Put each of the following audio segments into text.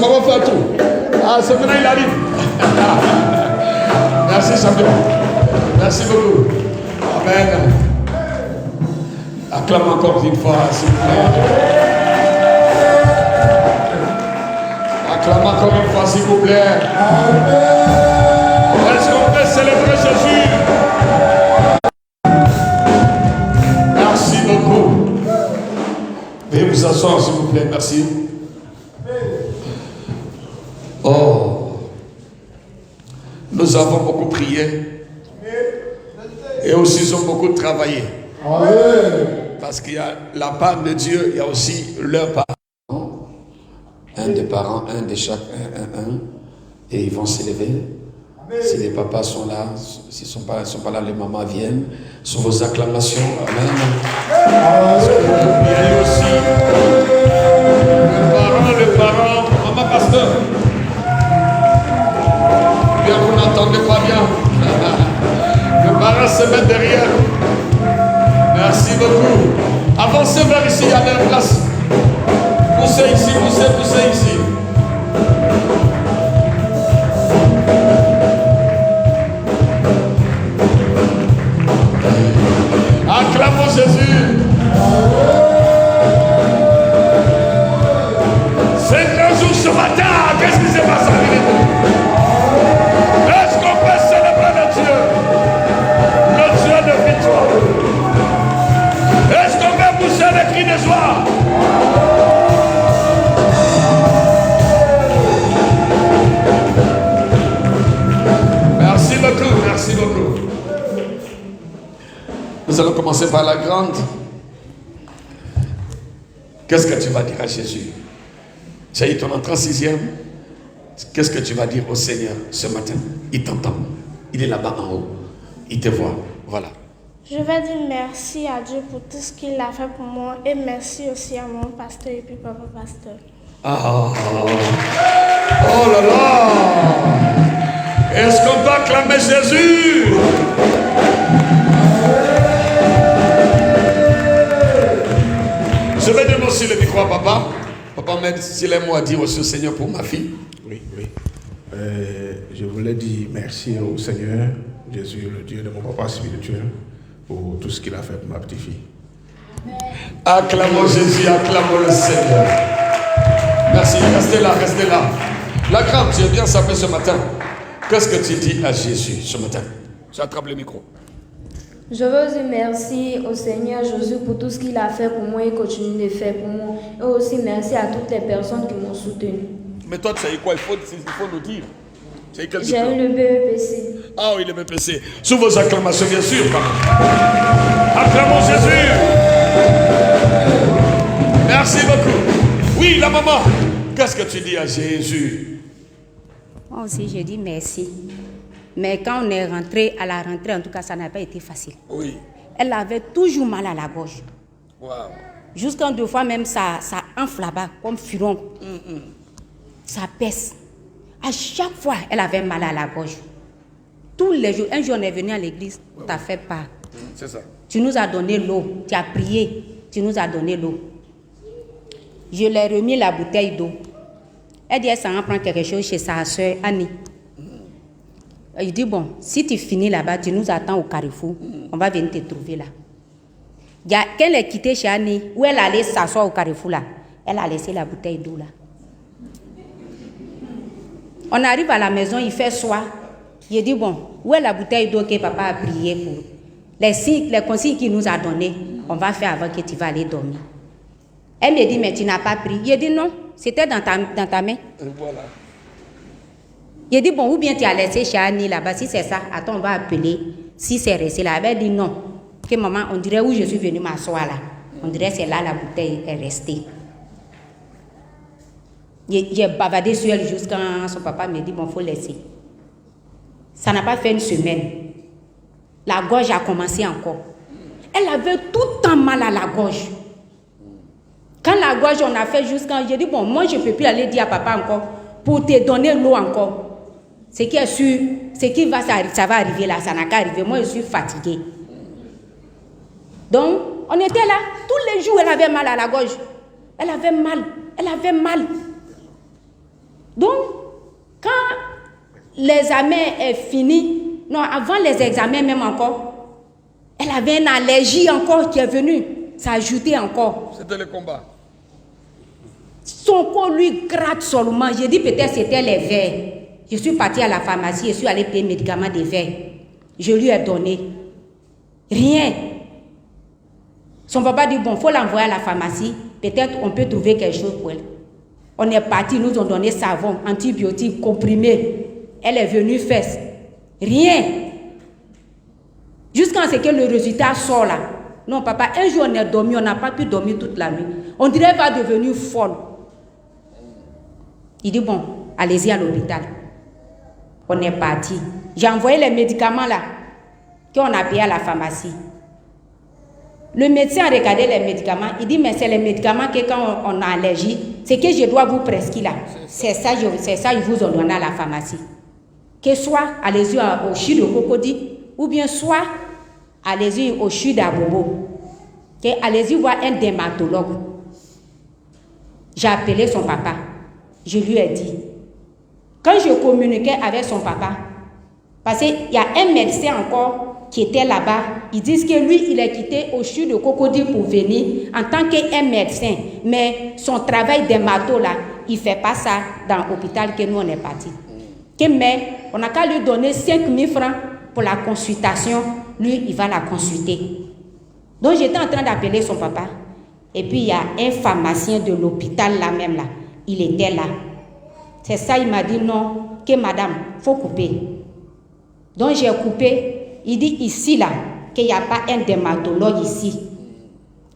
maman fait tout. Ah, c'est maintenant il arrive. Merci, champion. Merci beaucoup. Amen. Acclame encore une fois, s'il vous plaît. Acclame encore une fois, s'il vous plaît. Est-ce qu'on peut célébrer Jésus? Merci beaucoup. Veuillez vous asseoir, s'il vous plaît. Merci. Oh, nous avons beaucoup prié et aussi nous avons beaucoup travaillé. Parce qu'il y a la part de Dieu, il y a aussi leur part. Un des parents, un de chaque, un. Et ils vont s'élever. Si les papas sont là, s'ils ne sont pas là, les mamans viennent. Sur vos acclamations. Amen. Il y a aussi le parent, maman pasteur. Bien, vous n'entendez pas bien. Le parent se met derrière. Merci beaucoup. Avancez vers ici, il y a de la place. Poussez ici, poussez ici. Acclamons Jésus. C'est un grand jour ce matin. Qu'est-ce qui s'est passé? Est-ce qu'on peut célébrer le Dieu? Le Dieu de victoire. Est-ce qu'on peut pousser les cris de joie? Merci beaucoup, merci beaucoup. Nous allons commencer par la grande. Qu'est-ce que tu vas dire à Jésus? Tu as eu ton entrée en 6e. Qu'est-ce que tu vas dire au Seigneur ce matin? Il t'entend. Il est là-bas en haut. Il te voit. Voilà. Je vais dire merci à Dieu pour tout ce qu'il a fait pour moi et merci aussi à mon pasteur et puis papa pasteur. Ah. Oh là là. Est-ce qu'on peut acclamer Jésus? Je vais donner aussi le micro à papa. Papa m'aide s'il a un mot à dire aussi au Seigneur pour ma fille. Oui. Je voulais dire merci au Seigneur, Jésus, le Dieu de mon papa spirituel, pour tout ce qu'il a fait pour ma petite fille. Acclamons Jésus, acclamons le Seigneur. Merci, restez là. La grande, tu es bien sapé ce matin. Qu'est-ce que tu dis à Jésus ce matin? J'attrape le micro. Je veux dire merci au Seigneur Jésus pour tout ce qu'il a fait pour moi et continue de faire pour moi. Et aussi merci à toutes les personnes qui m'ont soutenu. Mais toi, tu sais quoi? Il faut nous dire. J'ai eu le BEPC. Ah oui, le BEPC. Sous vos acclamations, bien sûr. Acclamons Jésus. Merci beaucoup. Oui, la maman. Qu'est-ce que tu dis à Jésus? Moi aussi, je dis merci. Mais quand on est rentré, à la rentrée, en tout cas, ça n'a pas été facile. Oui. Elle avait toujours mal à la gorge. Wow. Jusqu'en 2 fois même, ça enfle là-bas, comme furon. Ça pèse. À chaque fois, elle avait mal à la gorge. Tous les jours, un jour, on est venu à l'église, tu as fait part. C'est ça. Tu nous as donné l'eau, tu as prié, tu nous as donné l'eau. Je lui ai remis la bouteille d'eau. Elle dit, elle s'en prend quelque chose chez sa soeur Annie. Il dit, bon, si tu finis là-bas, tu nous attends au carrefour, on va venir te trouver là. Quand elle est quittée chez Annie, où elle allait s'asseoir au carrefour là, elle a laissé la bouteille d'eau là. On arrive à la maison, il fait soir. Je dis, bon, où est la bouteille d'eau que papa a prié pour? Les consignes qu'il nous a données, on va faire avant que tu vas aller dormir. Elle me dit, mais tu n'as pas pris. Je dis, non, c'était dans ta main. Et voilà. Je dis, bon, ou bien tu as laissé chez Annie là-bas, si c'est ça, attends, on va appeler. Si c'est resté là, elle dit non. Que maman, on dirait où je suis venue m'asseoir là. On dirait c'est là la bouteille est restée. J'ai bavardé sur elle jusqu'à son papa me dit, bon, il faut laisser. Ça n'a pas fait une semaine. La gorge a commencé encore. Elle avait tout le temps mal à la gorge. Quand la gorge, on a fait jusqu'à... J'ai dit, bon, moi, je ne peux plus aller dire à papa encore pour te donner l'eau encore. Ce qui est sûr, ça va arriver là, ça n'a qu'à arriver. Moi, je suis fatiguée. Donc, on était là. Tous les jours, elle avait mal à la gorge. Elle avait mal. Donc, quand l'examen est fini, non, avant les examens même encore, elle avait une allergie encore qui est venue s'ajouter encore. C'était le combat. Son corps lui gratte seulement. J'ai dit peut-être c'était les verres. Je suis partie à la pharmacie, je suis allée payer les médicaments des verres. Je lui ai donné. Rien. Son papa dit, bon, il faut l'envoyer à la pharmacie. Peut-être on peut trouver quelque chose pour elle. On est parti, ils nous ont donné savon, antibiotiques, comprimés. Elle est venue faire. Rien. Jusqu'à ce que le résultat sort là. Non, papa, un jour on est dormi, on n'a pas pu dormir toute la nuit. On dirait qu'elle va devenir folle. Il dit, bon, allez-y à l'hôpital. On est parti. J'ai envoyé les médicaments là, qu'on a payé à la pharmacie. Le médecin a regardé les médicaments. Il dit, mais c'est les médicaments que quand on a allergie, c'est que je dois vous prescrire là. C'est ça, ils vous ont donné à la pharmacie. Que soit, allez-y au CHU de Cocody, ou bien soit, allez-y au CHU d'Abobo. Allez-y voir un dermatologue. J'ai appelé son papa. Je lui ai dit. Quand je communiquais avec son papa, parce qu'il y a un médecin encore qui était là-bas, ils disent que lui, il est quitté au CHU de Cocody pour venir en tant qu'un médecin. Mais son travail dermato là, il ne fait pas ça dans l'hôpital que nous on est parti. Mais on n'a qu'à lui donner 5 000 francs pour la consultation. Lui, il va la consulter. Donc j'étais en train d'appeler son papa. Et puis il y a un pharmacien de l'hôpital là même là. Il était là. C'est ça, il m'a dit non, que madame, il faut couper. Donc j'ai coupé. Il dit ici là, qu'il n'y a pas un dermatologue ici.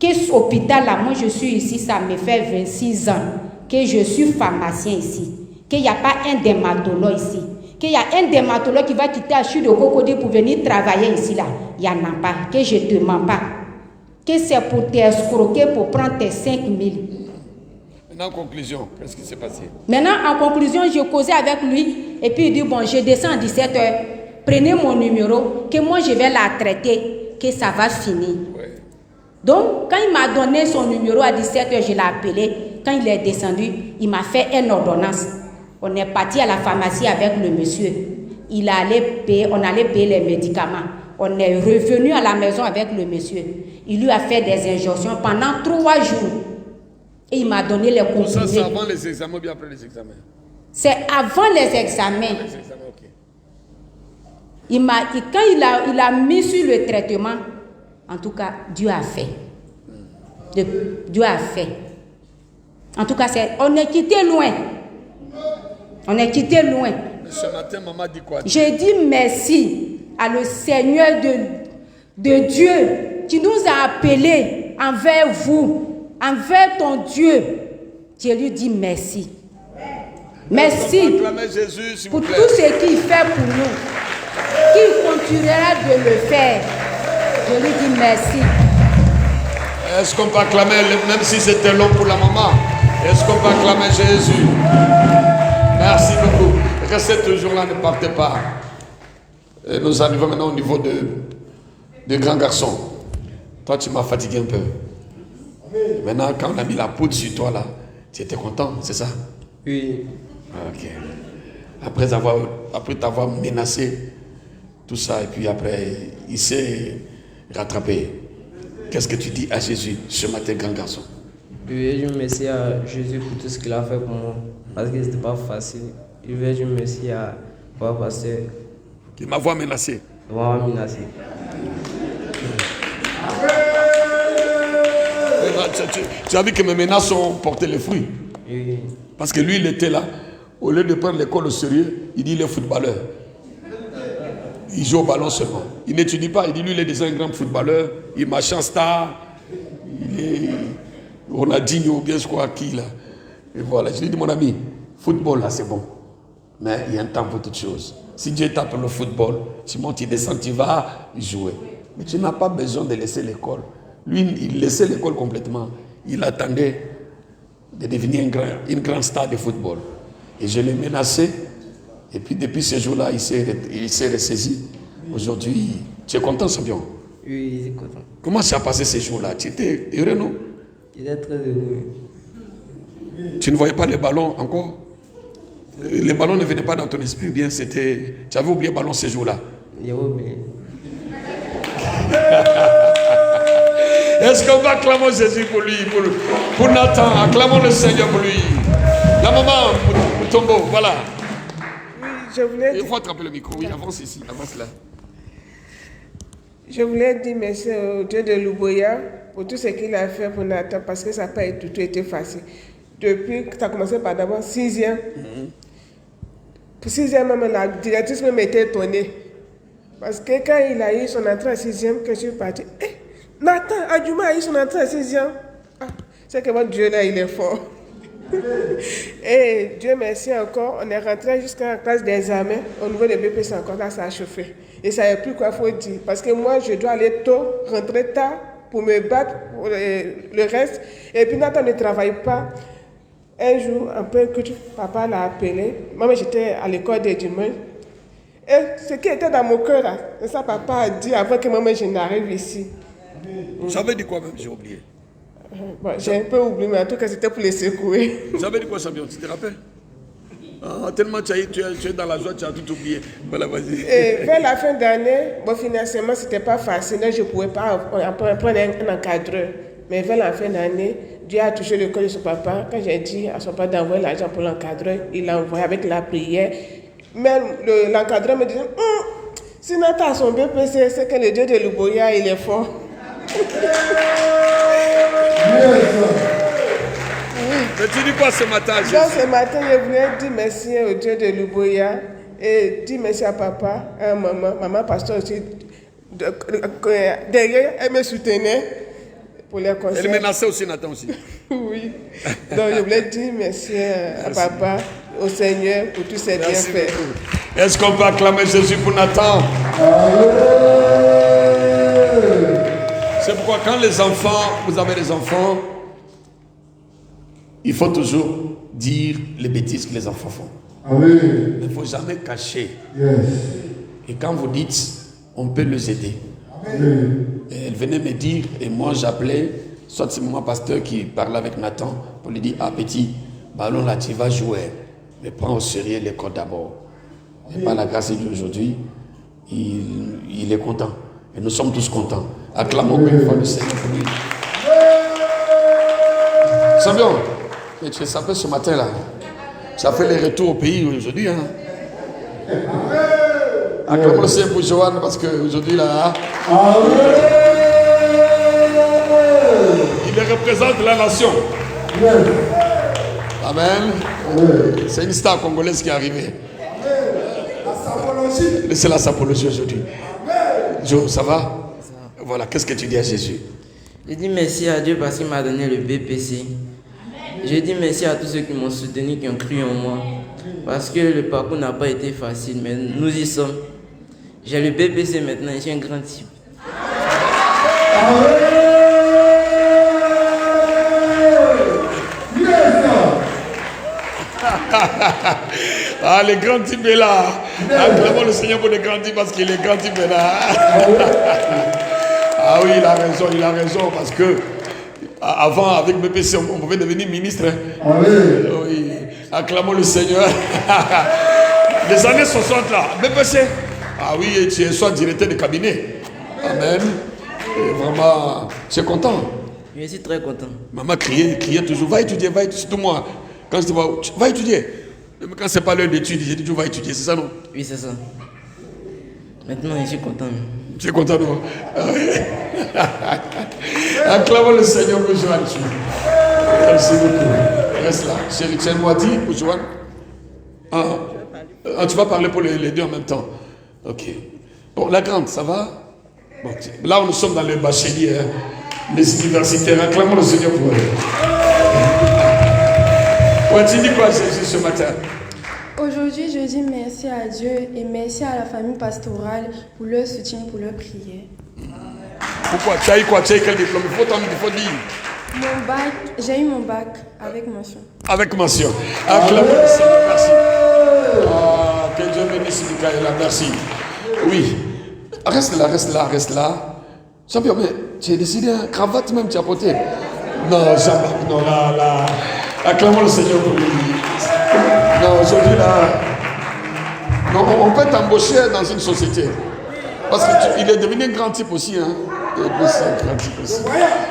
Que cet hôpital là, moi je suis ici, ça me fait 26 ans. Que je suis pharmacien ici. Qu'il n'y a pas un dermatologue ici. Qu'il y a un dermatologue qui va quitter le CHU de Cocody pour venir travailler ici là. Il n'y en a pas. Que je ne te mens pas. Que c'est pour t'escroquer pour prendre tes 5 000. Maintenant, en conclusion, qu'est-ce qui s'est passé? Maintenant, en conclusion, je causais avec lui. Et puis il dit, bon, je descends à 17h. Prenez mon numéro, que moi je vais la traiter, que ça va finir. Ouais. Donc, quand il m'a donné son numéro à 17h, je l'ai appelé. Quand il est descendu, il m'a fait une ordonnance. On est parti à la pharmacie avec le monsieur. On allait payer les médicaments. On est revenu à la maison avec le monsieur. Il lui a fait des injections pendant 3 jours. Et il m'a donné les comprimés. Ça, c'est avant les examens ou bien après les examens? C'est avant les examens. Ok. Quand il a mis sur le traitement, en tout cas, Dieu a fait. Dieu a fait. En tout cas, on est quitté loin. On est quitté loin. Mais ce matin, maman dit quoi? J'ai dit merci à le Seigneur de Dieu qui nous a appelés envers vous, envers ton Dieu. Je lui dis merci. Merci Jésus, pour tout ce qu'il fait pour nous. Qu'il continuera de le faire. Je lui dis merci. Est-ce qu'on peut acclamer, même si c'était long pour la maman, est-ce qu'on peut acclamer Jésus? Merci beaucoup. Restez toujours là, ne partez pas. Et nous arrivons maintenant au niveau de grands garçons. Toi, tu m'as fatigué un peu. Maintenant, quand on a mis la poudre sur toi, là, tu étais content, c'est ça? Oui. Ok. Après t'avoir menacé, tout ça, et puis après, il s'est rattrapé. Qu'est-ce que tu dis à Jésus ce matin, grand garçon? Oui, je remercie à Jésus pour tout ce qu'il a fait pour moi. Parce que ce n'était pas facile. Je remercie à Papa Pasteur. Qui m'avoir menacé. Tu as vu que mes menaces ont porté les fruits. Oui. Parce que lui, il était là. Au lieu de prendre l'école au sérieux, il dit il est footballeur. Il joue au ballon seulement. Il n'étudie pas. Il dit lui, il est déjà un grand footballeur. Il marche en star. On a Digno ou bien je crois qui là. Et voilà. Je lui ai dit, mon ami, football là, c'est bon. Mais il y a un temps pour toutes choses. Si Dieu tape le football, tu montes, tu descends, tu vas jouer. Mais tu n'as pas besoin de laisser l'école. Lui, il laissait l'école complètement. Il attendait de devenir une grande star de football. Et je l'ai menacé. Et puis depuis ce jour-là, il s'est ressaisi. Aujourd'hui, tu es content, champion? Oui, je suis content. Comment ça a passé ces jours-là? Tu étais heureux, non? Il est très heureux. Tu ne voyais pas les ballons encore? Les ballons ne venaient pas dans ton esprit, bien c'était... Tu avais oublié le ballon ces jours-là. J'ai oublié. Est-ce qu'on va acclamer Jésus pour lui, pour Nathan? Acclamons le Seigneur pour lui. La maman, Mutombo, voilà. Oui, je voulais Il faut attraper le micro, oui, avance ici, avance là. Je voulais dire merci au Dieu de Louboya pour tout ce qu'il a fait pour Nathan, parce que ça n'a pas du tout été facile. Depuis que ça a commencé par d'abord 6e. Pour 6e, même la directrice m'était étonnée. Parce que quand il a eu son entrée à 6e, que je suis partie, Nathan, Adjuma a eu son entrée à 6e. Ah, c'est que votre Dieu là, il est fort. Et Dieu merci encore, on est rentré jusqu'à la classe d'examen. Au niveau de BPC encore, là, ça a chauffé. Et ça ne plus quoi il faut dire. Parce que moi, je dois aller tôt, rentrer tard pour me battre pour le reste. Et puis Nathan ne travaille pas. Un jour, un peu que papa l'a appelé. Moi, j'étais à l'école des dimanches. Et ce qui était dans mon cœur, là, c'est ça papa a dit avant que maman je n'arrive ici. Ça veut dire quoi même? J'ai oublié. Bon, j'ai un peu oublié, mais en tout cas, c'était pour les secouer. Ça veut dire quoi, champion? Tu te rappelles? Tellement tu es dans la joie, tu as tout oublié. Voilà, vas-y. Et vers la fin d'année, bon, financièrement, c'était pas facile. Donc, je ne pouvais pas prendre un encadreur. Mais vers la fin d'année, Dieu a touché le cœur de son papa. Quand j'ai dit à son papa d'envoyer l'argent pour l'encadreur, il l'a envoyé avec la prière. Même l'encadreur me disait, si Nathan a son BPC, c'est que le Dieu de Louboya, il est fort. Mais tu dis quoi ce matin, Jésus? Donc ce matin, je voulais dire merci au Dieu de Louboya et dire merci à papa, à maman. Maman pasteur aussi, derrière, elle me soutenait pour les conseils. Elle menaçait aussi Nathan aussi. Oui. Donc je voulais dire merci à papa, au Seigneur pour tous ses bienfaits. Est-ce qu'on peut acclamer Jésus pour Nathan? C'est pourquoi quand les enfants, vous avez des enfants, il faut toujours dire les bêtises que les enfants font. Amen. Il ne faut jamais cacher. Yes. Et quand vous dites, on peut les aider. Amen. Et elle venait me dire, et moi j'appelais, soit c'est mon pasteur qui parlait avec Nathan, pour lui dire, ah petit, ballon là tu vas jouer, mais prends au sérieux l'école d'abord. Et par la grâce de Dieu aujourd'hui, il est content. Et nous sommes tous contents. Acclamons une fois le Seigneur pour lui. C'est bien. Et tu es sapé ce matin là. Tu as fait les retours au pays aujourd'hui. Hein? Acclamons le Seigneur pour Joanne parce qu'aujourd'hui là. Il représente la nation. Amen. C'est une star congolaise qui est arrivée. C'est la sapologie aujourd'hui. Jo, ça va? Voilà, qu'est-ce que tu dis à Jésus? Je dis merci à Dieu parce qu'il m'a donné le BPC. Je dis merci à tous ceux qui m'ont soutenu, qui ont cru en moi. Parce que le parcours n'a pas été facile, mais nous y sommes. J'ai le BPC maintenant et j'ai un grand type. Ah, le grand type est là. Acclamons le Seigneur pour le grand type parce que le grand type est là. Ah oui, il a raison parce que avant, avec BPC, on pouvait devenir ministre. Hein. Oui, acclamons le Seigneur. Les années 60 là, BPC. Ah oui, tu es soit directeur de cabinet. Amen. Et vraiment, tu es content. Je suis très content. Maman criait toujours, va étudier, surtout moi. Quand je te vois, va étudier. Même quand ce n'est pas l'heure d'études, j'ai dit, tu vas étudier, c'est ça non? Oui, c'est ça. Maintenant, je suis content. Tu es content, non? Acclamons le Seigneur pour Joanne. Merci beaucoup. Reste là. Chérie, tu as une moitié pour Joanne? Tu vas parler pour les deux en même temps. Ok. Bon, la grande, ça va? Bon, là, nous sommes dans le bachelier, hein, les universitaires. Acclamons le Seigneur pour eux. Ouais, tu dis quoi, Jésus, ce matin? Aujourd'hui, je dis merci à Dieu et merci à la famille pastorale pour leur soutien, pour leur prière. Pourquoi? Tu as eu quoi? Tu as eu quel diplôme? Il faut dire. Mon bac, j'ai eu mon bac avec mention. Avec mention. Acclamons le Seigneur, merci. Que Dieu bénisse Michaela, merci. Oui. Reste là. Champion, mais tu as décidé, hein, cravate même, tu as porté. Non, Jean-Marc, non, là. Acclamons le Seigneur pour lui. Non, aujourd'hui là, non, on peut t'embaucher dans une société. Parce qu'il est devenu un grand type aussi. Hein. Et puis c'est un grand type aussi.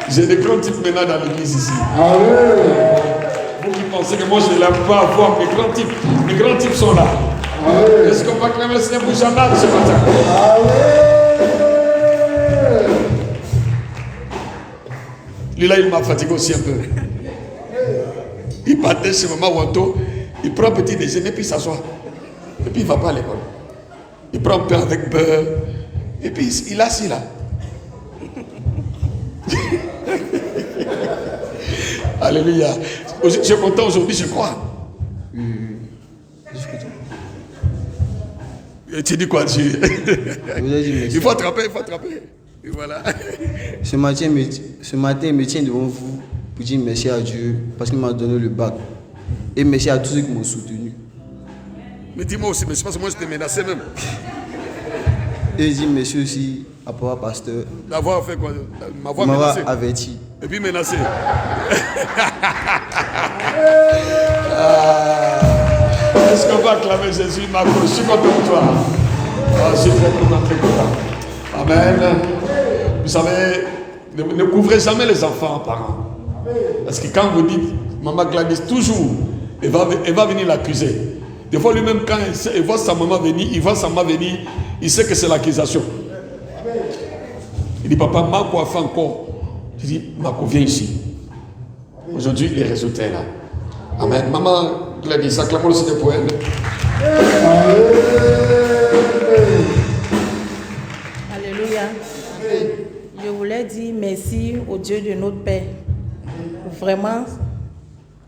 J'ai des grands types maintenant dans l'église ici. Vous qui pensez que moi je n'aime pas voir mes grands types. Mes grands types sont là. Est-ce qu'on va acclamer le Seigneur pour Jean-Marc ce matin? Lui là, il m'a fatigué aussi un peu. Il partait chez maman Wanto, il prend un petit déjeuner, puis il s'assoit. Et puis il ne va pas à l'école. Il prend un pain avec beurre, et puis il est assis là. Alléluia. Je suis content aujourd'hui, je crois. Et tu dis quoi, tu... Il faut attraper, il faut attraper. Et voilà. Ce matin, il me tient devant vous pour dire merci à Dieu parce qu'il m'a donné le bac. Et merci à tous ceux qui m'ont soutenu. Mais dis-moi aussi, mais je pense que moi je t'ai menacé même. Et je dis merci aussi à Papa Pasteur. D'avoir fait quoi? M'avoir averti. Et puis menacé. Est-ce qu'on va acclamer Jésus, Marco? Je suis content de toi. Je suis très content, très content. Amen. Vous savez, ne couvrez jamais les enfants, parents. Parce que quand vous dites, maman Gladys, toujours, elle va venir l'accuser. Des fois, lui-même, quand il voit sa maman venir, il sait que c'est l'accusation. Il dit, papa, Marco a fait encore. Je dis, Marco, viens ici. Aujourd'hui, les résultats là. Amen. Maman Gladys, acclamons le Seigneur pour elle. Alléluia. Je voulais dire merci au Dieu de notre Père. Vraiment,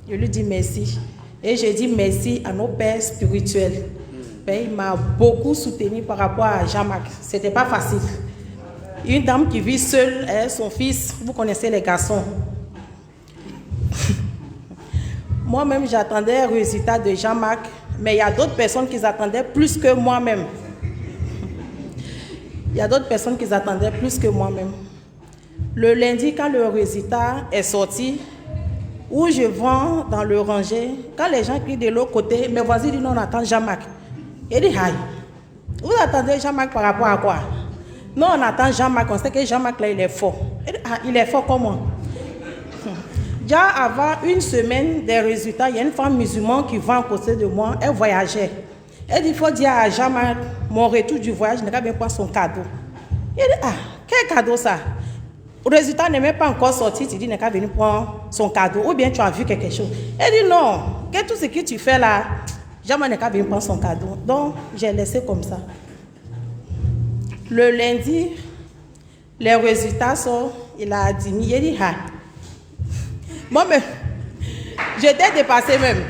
je lui dis merci. Et je dis merci à nos pères spirituels. Il m'a beaucoup soutenu par rapport à Jean-Marc. Ce n'était pas facile. Une dame qui vit seule, son fils, vous connaissez les garçons. Moi-même, j'attendais un résultat de Jean-Marc, mais il y a d'autres personnes qui attendaient plus que moi-même. Il y a d'autres personnes qui attendaient plus que moi-même. Le lundi, quand le résultat est sorti, où je vends dans le rangé, quand les gens crient de l'autre côté, mes voisins disent non, on attend Jean-Marc. Il dit, aïe, vous attendez Jean-Marc par rapport à quoi? Non, on attend Jean-Marc, on sait que Jean-Marc là, il est fort. Il dit, ah, il est fort comment? Déjà avant une semaine des résultats, il y a une femme musulmane qui vend à côté de moi, elle voyageait. Elle dit, il faut dire à Jean-Marc, mon retour du voyage, je n'ai pas bien prendre son cadeau. Il dit, ah, quel cadeau ça? Le résultat n'est même pas encore sorti, tu dis, n'est qu'à venir prendre son cadeau, ou bien tu as vu quelque chose. Elle dit, non, que tout ce que tu fais là, jamais n'est qu'à venir prendre son cadeau. Donc, j'ai laissé comme ça. Le lundi, les résultats sont, il a dit, il dit, ah. Moi, mais, j'étais dépassée même.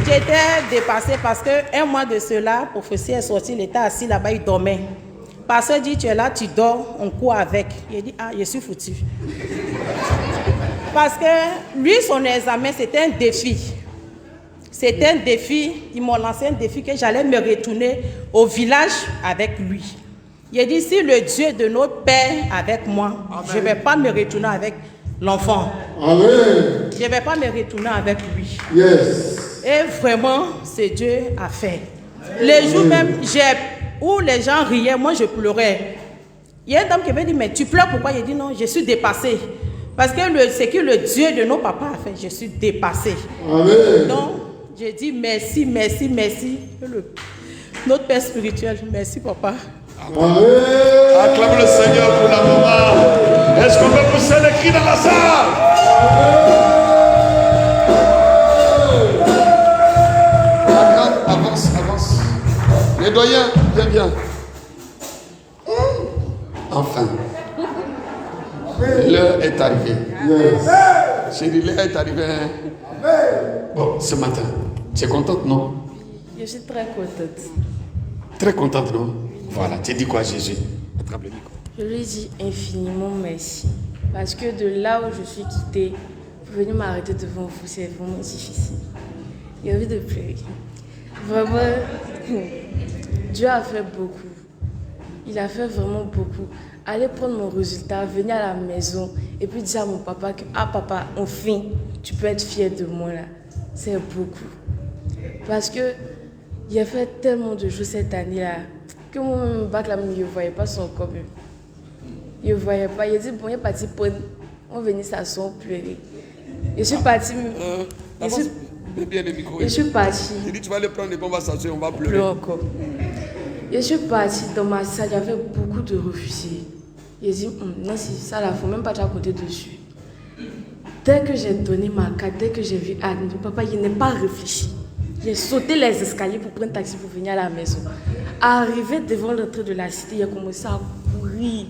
J'étais dépassée parce qu'un mois de cela, le professeur est sorti, il était assis là-bas, il dormait. Pasteur dit, tu es là, tu dors, on court avec. Il dit, ah, je suis foutu. Parce que lui, son examen, c'était un défi. C'était un défi, ils m'ont lancé un défi que j'allais me retourner au village avec lui. Il a dit, si le Dieu de notre Père avec moi, amen, je ne vais pas me retourner avec l'enfant. Je ne vais pas me retourner avec lui. Yes. Et vraiment, c'est Dieu a fait. Les jours même, où les gens riaient, moi je pleurais. Il y a une dame qui m'a dit, mais tu pleures pourquoi? Il a dit, non, je suis dépassée. Parce que c'est que le Dieu de nos papas a fait, je suis dépassée. Amen. Donc, je dis merci, merci, merci. Notre Père spirituel, merci papa. Amen. Acclame le Seigneur pour la maman. Est-ce qu'on peut pousser les cris dans la salle? Avance, avance. Les doyens, viens. Enfin. L'heure est arrivée. J'ai dit, l'heure est arrivée. Bon, ce matin, tu es contente, non? Je suis très contente. Très contente, non? Voilà, tu dis quoi, Jésus? Attrape le micro. Je lui dis infiniment merci. Parce que de là où je suis quittée, pour venir m'arrêter devant vous, c'est vraiment difficile. J'ai envie de pleurer. Vraiment, Dieu a fait beaucoup. Il a fait vraiment beaucoup. Aller prendre mon résultat, venir à la maison et puis dire à mon papa que « Ah papa, enfin, tu peux être fier de moi là. » C'est beaucoup. Parce que il a fait tellement de choses cette année-là que moi-même, mon bac là, je ne voyais pas son corps. Je ne voyais pas. Il a dit « Bon, il est parti prendre. On venait s'asseoir, pleurer. » Je suis partie. Je suis partie. Il dit tu vas le prendre et on va s'asseoir, on va pleurer. Plus encore. Je suis partie dans ma salle, il y avait beaucoup de refusés. J'ai dit, non, si ça, il ne faut même pas te raconter dessus. Dès que j'ai donné ma carte, dès que j'ai vu Anne, papa, il n'a pas réfléchi. J'ai sauté les escaliers pour prendre un taxi pour venir à la maison. Arrivé devant l'entrée de la cité, il a commencé à courir.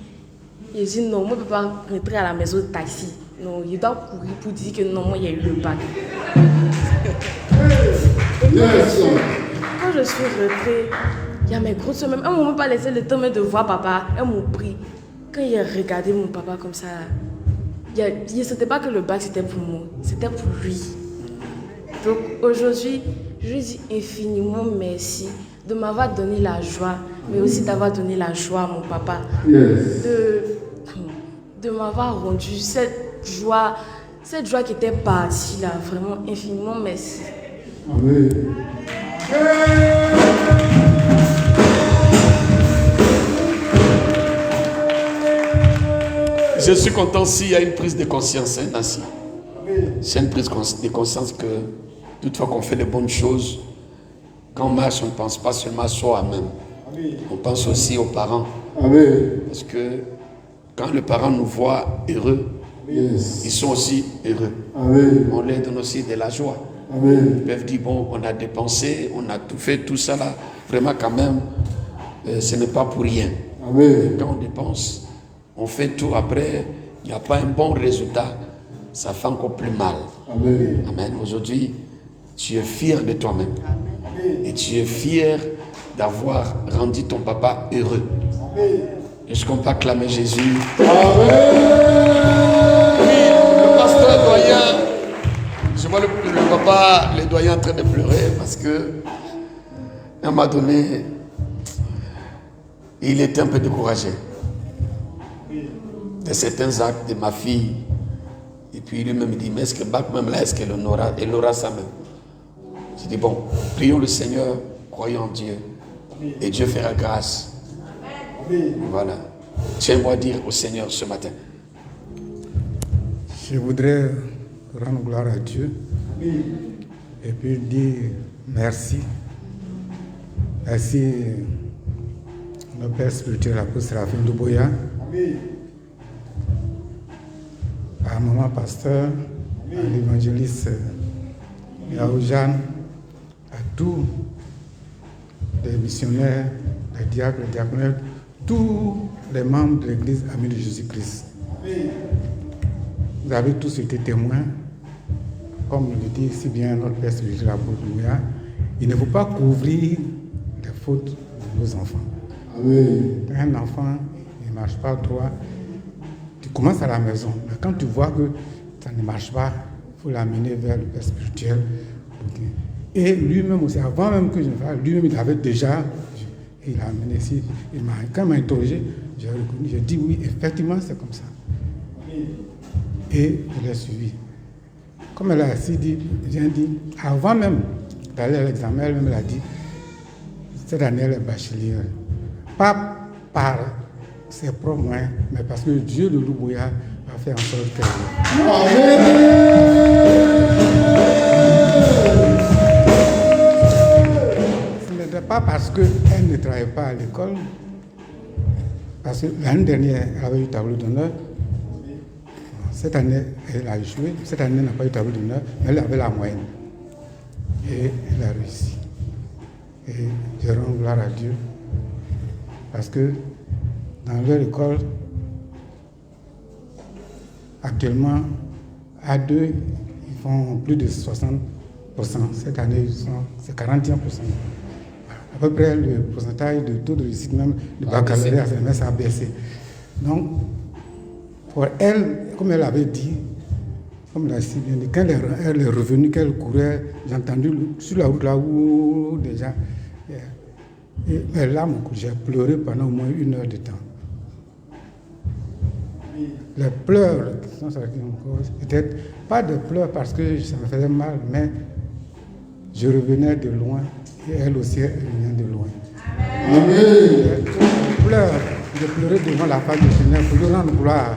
Il a dit, non, moi, je ne peux pas rentrer à la maison de taxi. Non, il doit courir pour dire que non, moi, il y a eu le bac. Quand je suis rentrée, il y a mes grosses soeurs, même elles ne m'ont pas laissé le temps de voir papa. Elles m'ont pris. Quand il a regardé mon papa comme ça, il ne sentait pas que le bac c'était pour moi, c'était pour lui. Donc aujourd'hui, je lui dis infiniment merci de m'avoir donné la joie, mais aussi d'avoir donné la joie à mon papa. De m'avoir rendu cette joie qui était partie là, vraiment infiniment merci. Amen. Je suis content s'il y a une prise de conscience, hein, Nancy. C'est une prise de conscience que toutefois qu'on fait de bonnes choses, quand on marche, on ne pense pas seulement à soi-même. On pense aussi aux parents. Amen. Parce que quand les parents nous voient heureux, ils sont aussi heureux. Amen. On leur donne aussi de la joie. Amen. Ils peuvent dire, bon, on a dépensé, on a tout fait, tout ça là. Vraiment quand même, ce n'est pas pour rien. Amen. Quand on dépense, on fait tout, après, il n'y a pas un bon résultat, ça fait encore plus mal. Amen. Amen. Aujourd'hui, tu es fier de toi-même. Et tu es fier d'avoir rendu ton papa heureux. Est-ce qu'on peut acclamer Jésus? Amen. Le pasteur doyen, je vois le papa, le doyen en train de pleurer parce que, à un moment donné, il était un peu découragé de certains actes de ma fille. Et puis lui-même dit, mais est-ce que bac même là, est-ce qu'elle aura ça même? J'ai dit, bon, prions le Seigneur, croyons en Dieu. Et Dieu fera grâce. Voilà. Tiens-moi dire au Seigneur ce matin. Je voudrais rendre gloire à Dieu. Et puis dire merci. Merci notre Père spirituel, l'apôtre Séraphin Douboya. À maman pasteur, à l'évangéliste Yaoujan, à tous les missionnaires, les diacres, les diaconettes, tous les membres de l'église Amis de Jésus-Christ. Vous avez tous été témoins, comme le dit si bien notre Père spirituel, l'apôtre Douboya, il ne faut pas couvrir les fautes de nos enfants. Un enfant ne marche pas droit. Tu commences à la maison, mais quand tu vois que ça ne marche pas, il faut l'amener vers le Père spirituel. Et lui-même aussi, avant même que je ne fasse, lui-même il avait déjà, il l'a amené ici. Quand il m'a interrogé, j'ai reconnu, j'ai dit oui, effectivement c'est comme ça. Et je l'ai suivi. Comme elle a ainsi dit, j'ai dit, avant même d'aller à l'examen, elle-même a dit, cette année elle est bachelière. Pas par ses propres moyens, mais parce que Dieu de Douboya a fait en sorte qu'elle. Ce n'était pas parce qu'elle ne travaillait pas à l'école, parce que l'année dernière, elle avait eu tableau d'honneur. Cette année, elle a échoué. Cette année, elle n'a pas eu tableau d'honneur, mais elle avait la moyenne. Et elle a réussi. Et je rends gloire à Dieu. Parce que dans leur école, actuellement, à deux, ils font plus de 60%. Cette année, c'est 41%. À peu près le pourcentage de taux de réussite même du baccalauréat a baissé. Donc, pour elle, comme elle avait dit, comme elle a si bien dit, quand elle est revenue, qu'elle courait, j'ai entendu sur la route là où déjà... Et les larmes, j'ai pleuré pendant au moins 1 heure de temps. Les pleurs qui sont sortis encore, peut-être pas de pleurs parce que ça me faisait mal, mais je revenais de loin et elle aussi elle venait de loin. Je pleurais devant la face du Seigneur pour lui rendre gloire,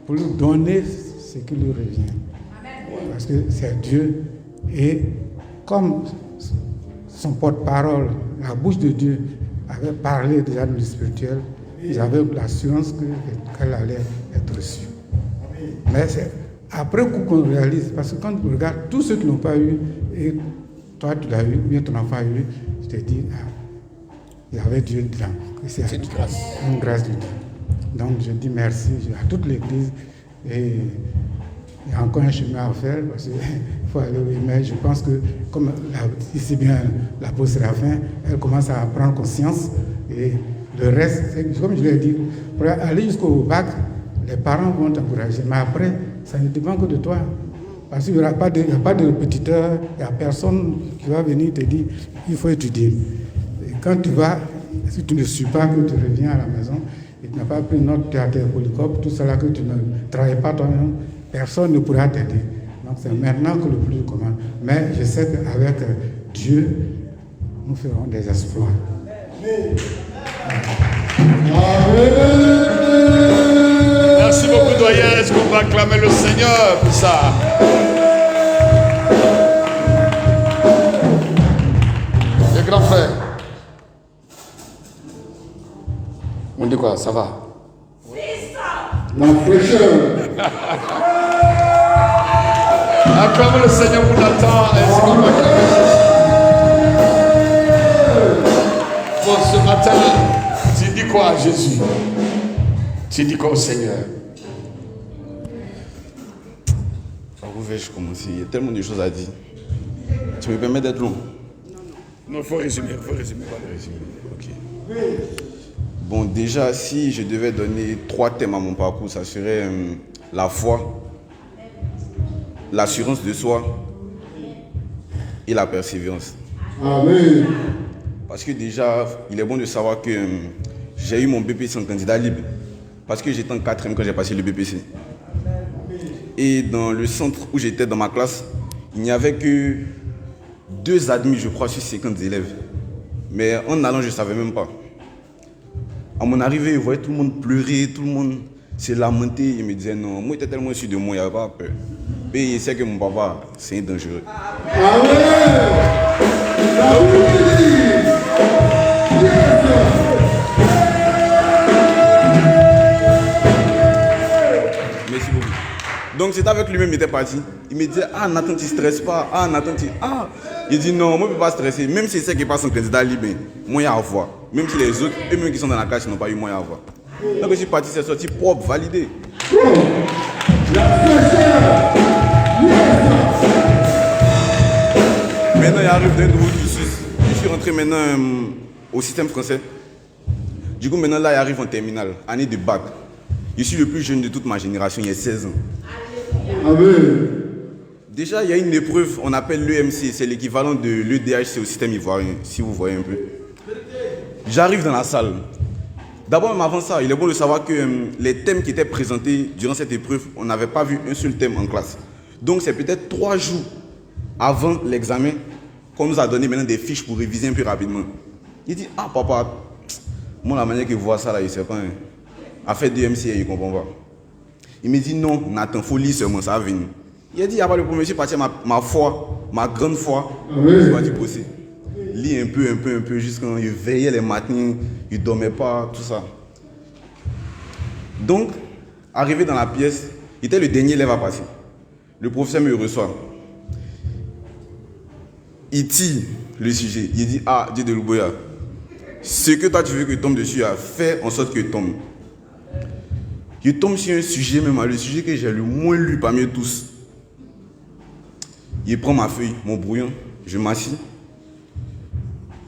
pour lui donner ce qui lui revient. Parce que c'est Dieu et comme son porte-parole, la bouche de Dieu avait parlé déjà dans le spirituel, j'avais l'assurance qu'elle allait être reçue. Mais c'est après coup qu'on réalise, parce que quand on regarde tous ceux qui n'ont pas eu, et toi tu l'as eu, ou bien ton enfant a eu, je te dis, il y avait Dieu dedans. C'est une grâce. Une grâce de Dieu. Donc je dis merci à toute l'Église et il y a encore un chemin à faire parce qu'il faut aller au mais je pense que comme ici bien l'apôtre Séraphin, elle commence à prendre conscience et le reste, comme je l'ai dit, pour aller jusqu'au bac, les parents vont t'encourager, mais après, ça ne dépend que de toi. Parce qu'il n'y a pas de répétiteur, il n'y a personne qui va venir te dire il faut étudier. Et quand tu vas, si tu ne suis pas, que tu reviens à la maison et tu n'as pas pris note théâtre polycope, tout cela que tu ne travailles pas toi-même, personne ne pourra t'aider. Donc c'est maintenant que le plus commun. Mais je sais qu'avec Dieu, nous ferons des exploits. Merci beaucoup, doyen. Est-ce qu'on va acclamer le Seigneur pour ça? Les grands frères. On dit quoi? Ça va? La fraîcheur. Acclamez le Seigneur pour Nathan. Est-ce qu'on va acclamer Bon, ce matin, tu dis quoi à Jésus? Tu dis quoi au Seigneur? Où vais-je commencer? Il y a tellement de choses à dire. Tu me permets d'être long? Non, il faut résumer. Il faut résumer. Ok. Bon, déjà, si je devais donner 3 thèmes à mon parcours, ça serait la foi, l'assurance de soi et la persévérance. Amen. Parce que déjà, il est bon de savoir que j'ai eu mon BPC en candidat libre. Parce que j'étais en 4e quand j'ai passé le BPC. Et dans le centre où j'étais dans ma classe, il n'y avait que 2 admis, je crois, sur 50 élèves. Mais en allant, je ne savais même pas. À mon arrivée, je voyais tout le monde pleurer, tout le monde se lamenter. Il me disait non, moi j'étais tellement sûr de moi, il n'y avait pas peur. Et il sait que mon papa, c'est dangereux. Merci beaucoup. Donc c'est avec lui-même qu'il était parti. Il me disait, ah Nathan, tu ne stresses pas. Ah Nathan, tu... Ah. Il dit non, moi je ne peux pas stresser. Même si c'est qui passe en candidat libre, moi il y a à voir. Même si les autres, eux-mêmes qui sont dans la classe, n'ont pas eu moyen à voir. Donc je suis parti, c'est sorti propre, validé. Maintenant il arrive d'un nouveau cursus. Je suis rentré maintenant au système français. Du coup maintenant là il arrive en terminale, année de bac. Je suis le plus jeune de toute ma génération, il y a 16 ans. Amen. Déjà, il y a une épreuve, on appelle l'EMC, c'est l'équivalent de l'EDHC au système ivoirien, si vous voyez un peu. J'arrive dans la salle. D'abord, même avant ça, il est bon de savoir que les thèmes qui étaient présentés durant cette épreuve, on n'avait pas vu un seul thème en classe. Donc, c'est peut-être 3 jours avant l'examen qu'on nous a donné maintenant des fiches pour réviser un peu rapidement. Il dit, ah papa, moi la manière que vous voyez ça là, il ne sait pas. Hein. A fait DMC, il ne comprend pas. Il me dit non, Nathan, il faut lire seulement, ça va venir. Il a dit, il n'y a pas de problème, je suis parti à ma foi, ma grande foi, je suis parti bosser. Lis un peu, jusqu'à quand il veillait les matins, il ne dormait pas, tout ça. Donc, arrivé dans la pièce, il était le dernier élève à passer. Le professeur me reçoit. Il tire le sujet, il dit, ah, Dieu de Louboya, ce que toi tu veux que tombe dessus, fais en sorte que tombe. Je tombe sur un sujet, même le sujet que j'ai le moins lu parmi eux tous. Il prend ma feuille, mon brouillon, je m'assis.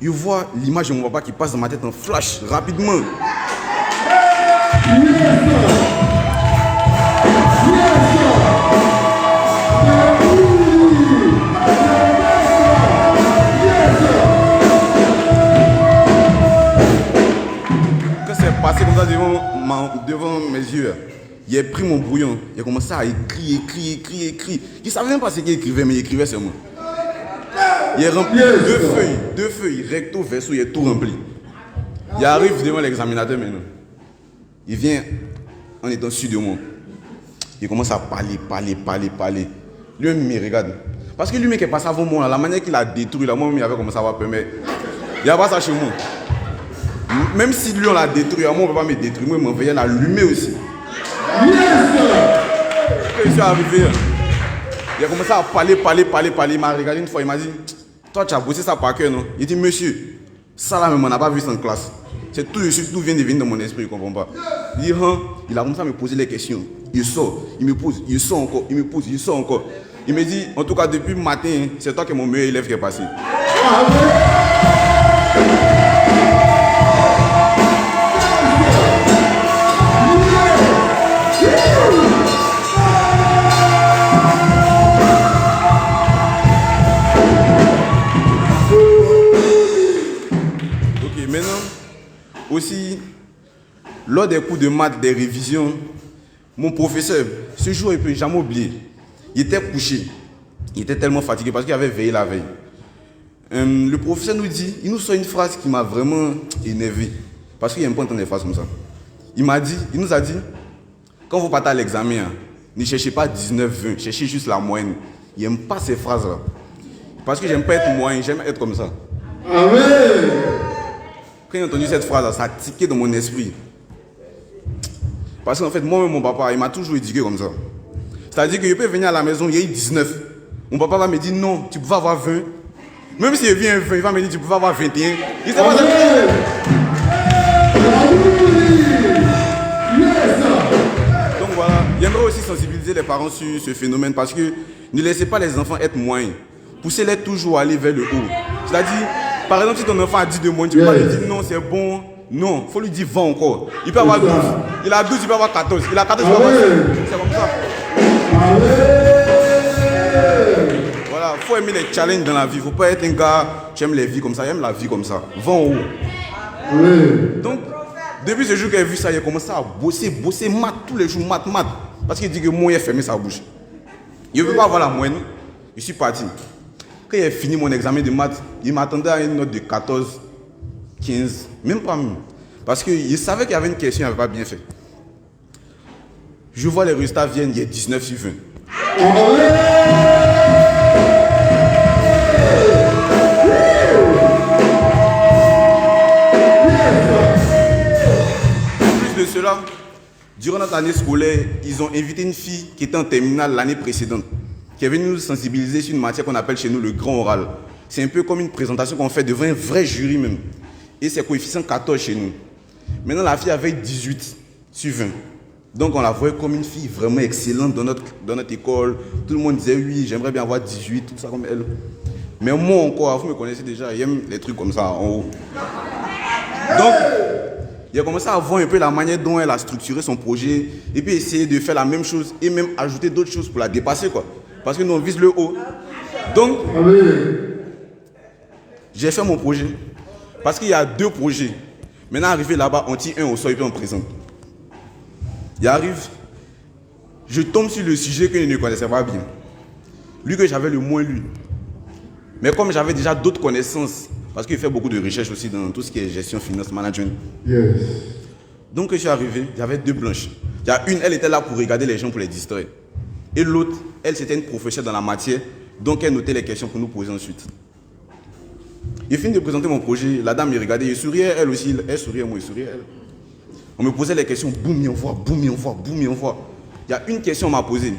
Il voit l'image de mon papa qui passe dans ma tête en flash, rapidement. devant mes yeux. Il a pris mon brouillon, il a commencé à écrire. Il ne savait même pas ce qu'il écrivait, mais il écrivait seulement. Il a rempli deux feuilles, recto, verso, il a tout rempli. Il arrive devant l'examinateur maintenant. Il vient en étant sûr de moi. Il commence à parler. Lui-même, il me regarde. Parce que lui-même qui est passé avant moi, la manière qu'il a détruit, moi-même, il avait commencé à avoir peur, mais il n'y a pas ça chez moi. Même si lui, on l'a détruit, moi, on ne peut pas me détruire. Moi, il m'a envoyé l'allumer aussi. Quand je suis arrivé, il a commencé à parler. Il m'a regardé une fois, il m'a dit, toi, tu as bossé ça par cœur, non? Il dit, monsieur, ça là, même, on n'a pas vu ça en classe. C'est tout vient de venir dans mon esprit, je ne comprends pas. Il dit, il a commencé à me poser les questions. Il sort, il me pose, il sort encore, il me pose, il sort encore. Il me dit, en tout cas, depuis le matin, c'est toi qui es mon meilleur élève qui est passé. Ok, maintenant, aussi, lors des cours de maths, des révisions, mon professeur, ce jour, il ne peut jamais oublier. Il était couché. Il était tellement fatigué parce qu'il avait veillé la veille. Le professeur nous dit, il nous sort une phrase qui m'a vraiment énervé. Parce qu'il n'aime pas entendre des phrases comme ça. Il nous a dit, quand vous partez à l'examen, ne cherchez pas 19-20, cherchez juste la moyenne. Il n'aime pas ces phrases-là. Parce que j'aime pas être moyen, j'aime être comme ça. Amen. Quand j'ai entendu cette phrase-là, ça a tiqué dans mon esprit. Parce qu'en fait, moi-même, mon papa, il m'a toujours éduqué comme ça. C'est-à-dire que je peux venir à la maison, il y a eu 19. Mon papa va me dire non, tu pouvais avoir 20. Même si je viens 20, il va me dire tu pouvais avoir 21. Il sait pas ça. Donc voilà, j'aimerais aussi sensibiliser les parents sur ce phénomène parce que ne laissez pas les enfants être moyens. Poussez-les toujours à aller vers le haut. C'est-à-dire, par exemple, si ton enfant a 10 de moins, tu peux pas lui dire non, c'est bon. Non, il faut lui dire 20 encore. Il peut avoir 12. Il a 12, il peut avoir 14. Il a 14, il peut avoir 5. C'est comme ça. Voilà, il faut aimer les challenges dans la vie. Il ne faut pas être un gars, tu aimes les vies comme ça, il aime la vie comme ça. 20 en haut. Donc, depuis ce jour qu'il a vu ça, il a commencé à bosser maths tous les jours, maths. Parce qu'il dit que moi, il a fermé sa bouche. Il ne veut pas avoir la moyenne. Je suis parti. Quand il a fini mon examen de maths, il m'attendait à une note de 14, 15, même pas mieux. Parce qu'il savait qu'il y avait une question, il n'avait pas bien fait. Je vois les résultats viennent, il y a 19 sur 20. En plus de cela, durant notre année scolaire, ils ont invité une fille qui était en terminale l'année précédente, qui est venue nous sensibiliser sur une matière qu'on appelle chez nous le grand oral. C'est un peu comme une présentation qu'on fait devant un vrai jury même. Et c'est coefficient 14 chez nous. Maintenant, la fille avait 18 sur 20. Donc, on la voyait comme une fille vraiment excellente dans notre école. Tout le monde disait, oui, j'aimerais bien avoir 18, tout ça comme elle. Mais moi encore, vous me connaissez déjà, j'aime les trucs comme ça en haut. Donc, il a commencé à voir un peu la manière dont elle a structuré son projet et puis essayer de faire la même chose et même ajouter d'autres choses pour la dépasser, quoi. Parce que nous, on vise le haut. Donc, j'ai fait mon projet. Parce qu'il y a 2 projets. Maintenant, arrivé là-bas, on tire un au sol et puis on présente. Il arrive, je tombe sur le sujet que je ne connaissais pas bien. Lui que j'avais le moins lu. Mais comme j'avais déjà d'autres connaissances, parce qu'il fait beaucoup de recherches aussi dans tout ce qui est gestion, finance, management. Yes. Donc, quand je suis arrivé, j'avais 2 blanches. Il y a une, elle était là pour regarder les gens pour les distraire. Et l'autre, elle, c'était une professeure dans la matière, donc elle notait les questions pour nous poser ensuite. J'ai fini de présenter mon projet, la dame me regardait, je souriais, elle aussi, elle souriait, moi je souriais, elle. On me posait les questions, boum, et on voit, boum, et on voit, boum, et on voit. Il y a une question qu'on m'a posée.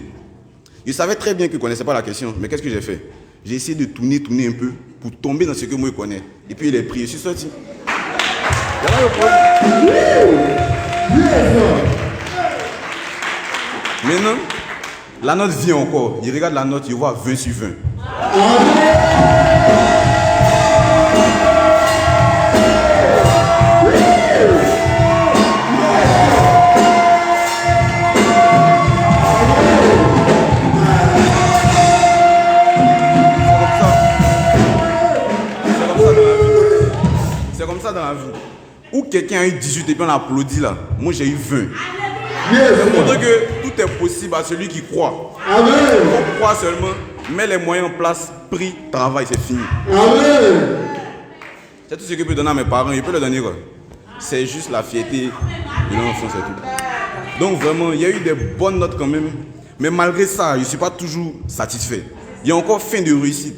Je savais très bien que je ne connaissais pas la question, mais qu'est-ce que j'ai fait? J'ai essayé de tourner un peu pour tomber dans ce que moi je connais. Et puis il est pris, je suis sorti. Maintenant, la note vient encore. Il regarde la note, il voit 20 sur 20. C'est comme ça dans la vie. où quelqu'un a eu 18 et puis on applaudit là. Moi j'ai eu 20. Ça montre que tout est possible à celui qui croit. Amen. Il faut croire seulement, mets les moyens en place, prie, travaille, c'est fini. Amen. C'est tout ce que je peux donner à mes parents. Je peux leur donner quoi? C'est juste la fierté de l'enfant, c'est tout. Donc vraiment, il y a eu des bonnes notes quand même. Mais malgré ça, je ne suis pas toujours satisfait. Il y a encore fin de réussite.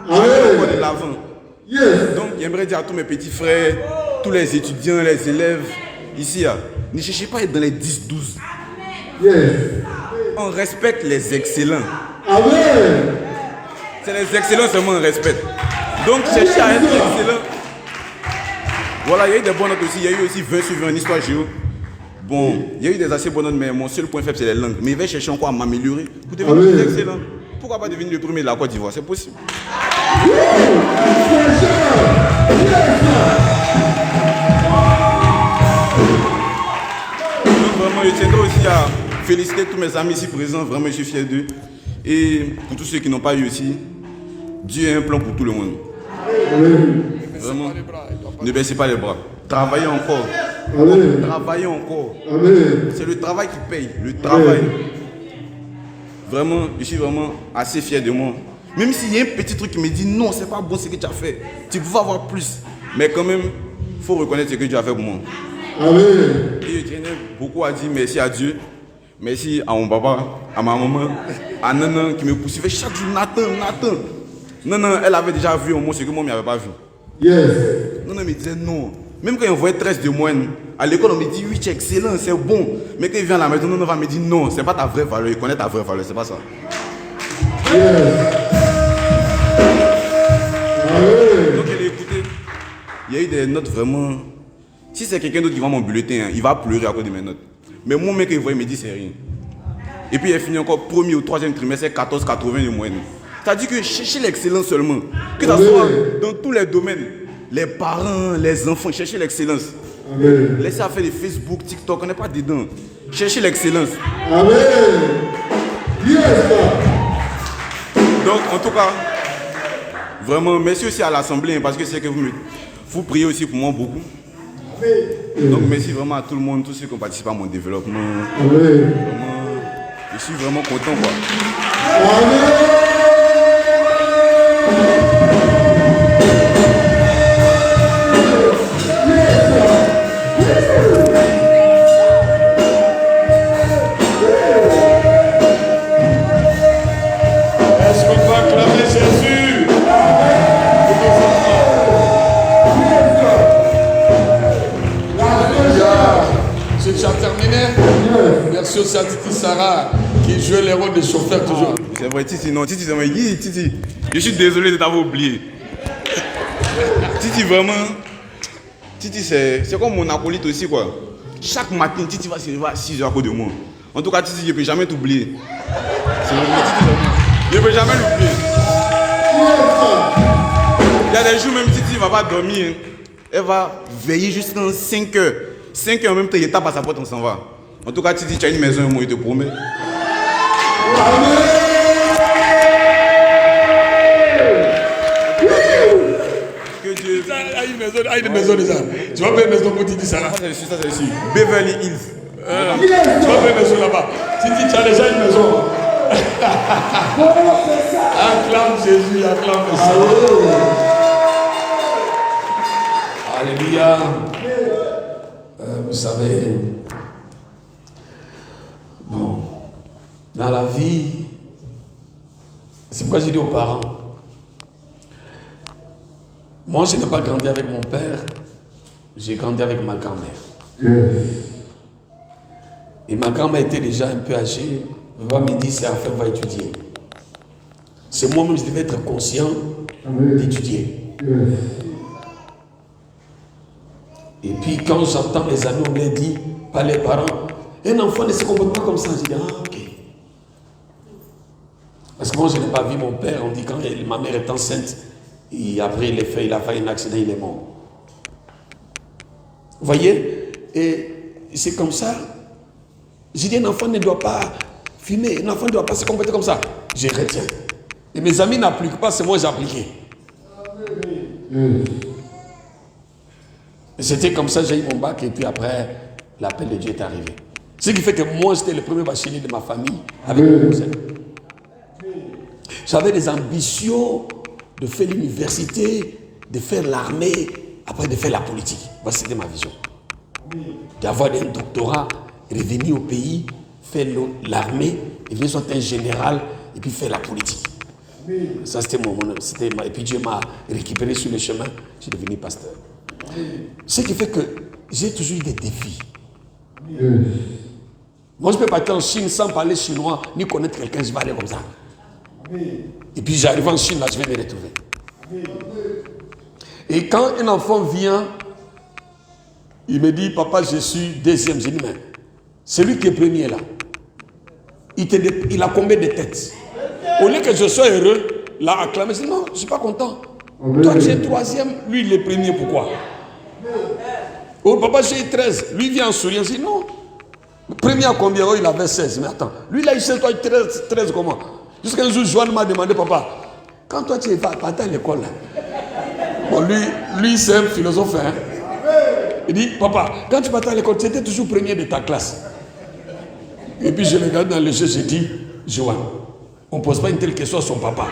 Il y a encore de l'avant. Donc j'aimerais dire à tous mes petits frères, tous les étudiants, les élèves, ici, ne cherchez pas à être dans les 10-12. On respecte les excellents. Amen. C'est les excellents seulement on respecte. Donc cherchez à être excellent. Voilà, il y a eu des bonnes notes aussi. Il y a eu aussi 20 sur 20 en histoire géo. Bon, il y a eu des assez bonnes notes, mais mon seul point faible, c'est les langues. Mais il va chercher encore à m'améliorer pour devenir plus excellent. Pourquoi pas devenir le premier de la Côte d'Ivoire? C'est possible. Donc vraiment, je tiendrai aussi à féliciter tous mes amis ici présents. Vraiment, je suis fier d'eux. Et pour tous ceux qui n'ont pas eu aussi, Dieu a un plan pour tout le monde. Vraiment, ne baissez pas les bras. Travaillez encore. Amen. Travaillez encore. Amen. C'est le travail qui paye. Le travail. Vraiment, je suis vraiment assez fier de moi. Même s'il y a un petit truc qui me dit non, c'est pas bon ce que tu as fait. Tu pouvais avoir plus. Mais quand même, il faut reconnaître ce que Dieu a fait pour moi. Amen. Et je tenais beaucoup à dire merci à Dieu. Merci à mon papa, à ma maman, à Nana qui me poursuivait chaque jour. Nathan. Nana, elle avait déjà vu au moins ce que moi, je n'avais pas vu. Nana me disait non. Même quand on voyait 13 de moyenne, à l'école, on me dit oui, tu es excellent, c'est bon. Mais quand il vient à la maison, Nana va me dire non, c'est pas ta vraie valeur. Il connaît ta vraie valeur, c'est pas ça. Donc, elle a écouté. Il y a eu des notes vraiment. Si c'est quelqu'un d'autre qui voit mon bulletin, il va pleurer à cause de mes notes. Mais moi, mec, il voit, il me dit c'est rien. Et puis, il a fini encore premier ou troisième trimestre, 14,80 de moyenne. C'est-à-dire que cherchez l'excellence seulement. Que ce soit dans tous les domaines. Les parents, les enfants, cherchez l'excellence. Laissez à faire des Facebook, TikTok, on n'est pas dedans. Cherchez l'excellence. Amen. Donc, en tout cas, vraiment, merci aussi à l'Assemblée, parce que c'est que vous priez aussi pour moi beaucoup. Donc, merci vraiment à tout le monde, tous ceux qui ont participé à mon développement. Vraiment, je suis vraiment content, quoi. Est-ce qu'on peut acclamer Jésus? C'est déjà terminé? Merci aussi à Titi Sarah qui jouait les rôles de chauffeur toujours. C'est vrai, Titi, non, Titi, c'est vrai. Titi, je suis désolé de t'avoir oublié. Titi, vraiment, Titi, c'est comme mon acolyte aussi, quoi. Chaque matin, Titi va se lever à 6h à côté de moi. En tout cas, Titi, je ne peux jamais t'oublier. C'est vrai, Titi, vraiment. Je ne peux jamais l'oublier. Il y a des jours, même Titi ne va pas dormir. Elle va veiller jusqu'à 5h. 5h en même temps, il tape à sa porte, on s'en va. En tout cas, Titi, tu as une maison, moi, je te promets. Que Dieu. Il y a une maison déjà. Tu vas faire une maison pour Titi Sarah. Ça, c'est sûr. Beverly Hills. Tu vas faire une maison là-bas. Titi, tu as déjà une maison. Acclame Jésus, acclame le Seigneur. Alléluia. Vous savez, bon, dans la vie, c'est pourquoi j'ai dit aux parents, moi je n'ai pas grandi avec mon père, j'ai grandi avec ma grand-mère. Et ma grand-mère était déjà un peu âgée, elle va me dire c'est à faire, va étudier. C'est moi-même, je devais être conscient d'étudier. Et puis quand j'entends les amis, on les dit, par les parents, un enfant ne se comporte pas comme ça. Je dis, ah ok. Parce que moi je n'ai pas vu mon père, on dit quand ma mère est enceinte, et après il a fait un accident, il est mort. Vous voyez? Et c'est comme ça. J'ai dit, un enfant ne doit pas fumer, un enfant ne doit pas se comporter comme ça. Je retiens. Et mes amis n'appliquent pas, c'est moi j'ai appliqué. C'était comme ça, j'ai eu mon bac et puis après, l'appel de Dieu est arrivé. Ce qui fait que moi, j'étais le premier bachelier de ma famille avec mon cousin. J'avais des ambitions de faire l'université, de faire l'armée, après de faire la politique. Voici c'était ma vision. D'avoir un doctorat, revenir au pays, faire l'armée, et venir soit un général, et puis faire la politique. Ça c'était et puis Dieu m'a récupéré sur le chemin, je suis devenu pasteur. Ce qui fait que j'ai toujours eu des défis. Moi je peux partir en Chine sans parler chinois, ni connaître quelqu'un, je vais aller comme ça. Et puis j'arrive en Chine, là je vais me retrouver. Et quand un enfant vient, il me dit, papa, je suis deuxième. Je dis, mais celui qui est premier là, il a combien de têtes? Au lieu que je sois heureux, là, acclamé, je dis, non, je ne suis pas content. Toi, tu es troisième, lui, il est premier, pourquoi? Oh, papa, j'ai 13. Lui, il vient en souriant, je dis, non. Le premier à combien? Oh, il avait 16. Mais attends, lui, là, il sait, toi, 13 comment? Jusqu'un jour, Joanne m'a demandé, papa, quand toi, tu es parti à l'école, là, bon, lui c'est un philosophe. Hein? Il dit, papa, quand tu partais à l'école, tu étais toujours premier de ta classe. Et puis je le regarde dans le jeu, j'ai dit, Joanne, on ne pose pas une telle question à son papa.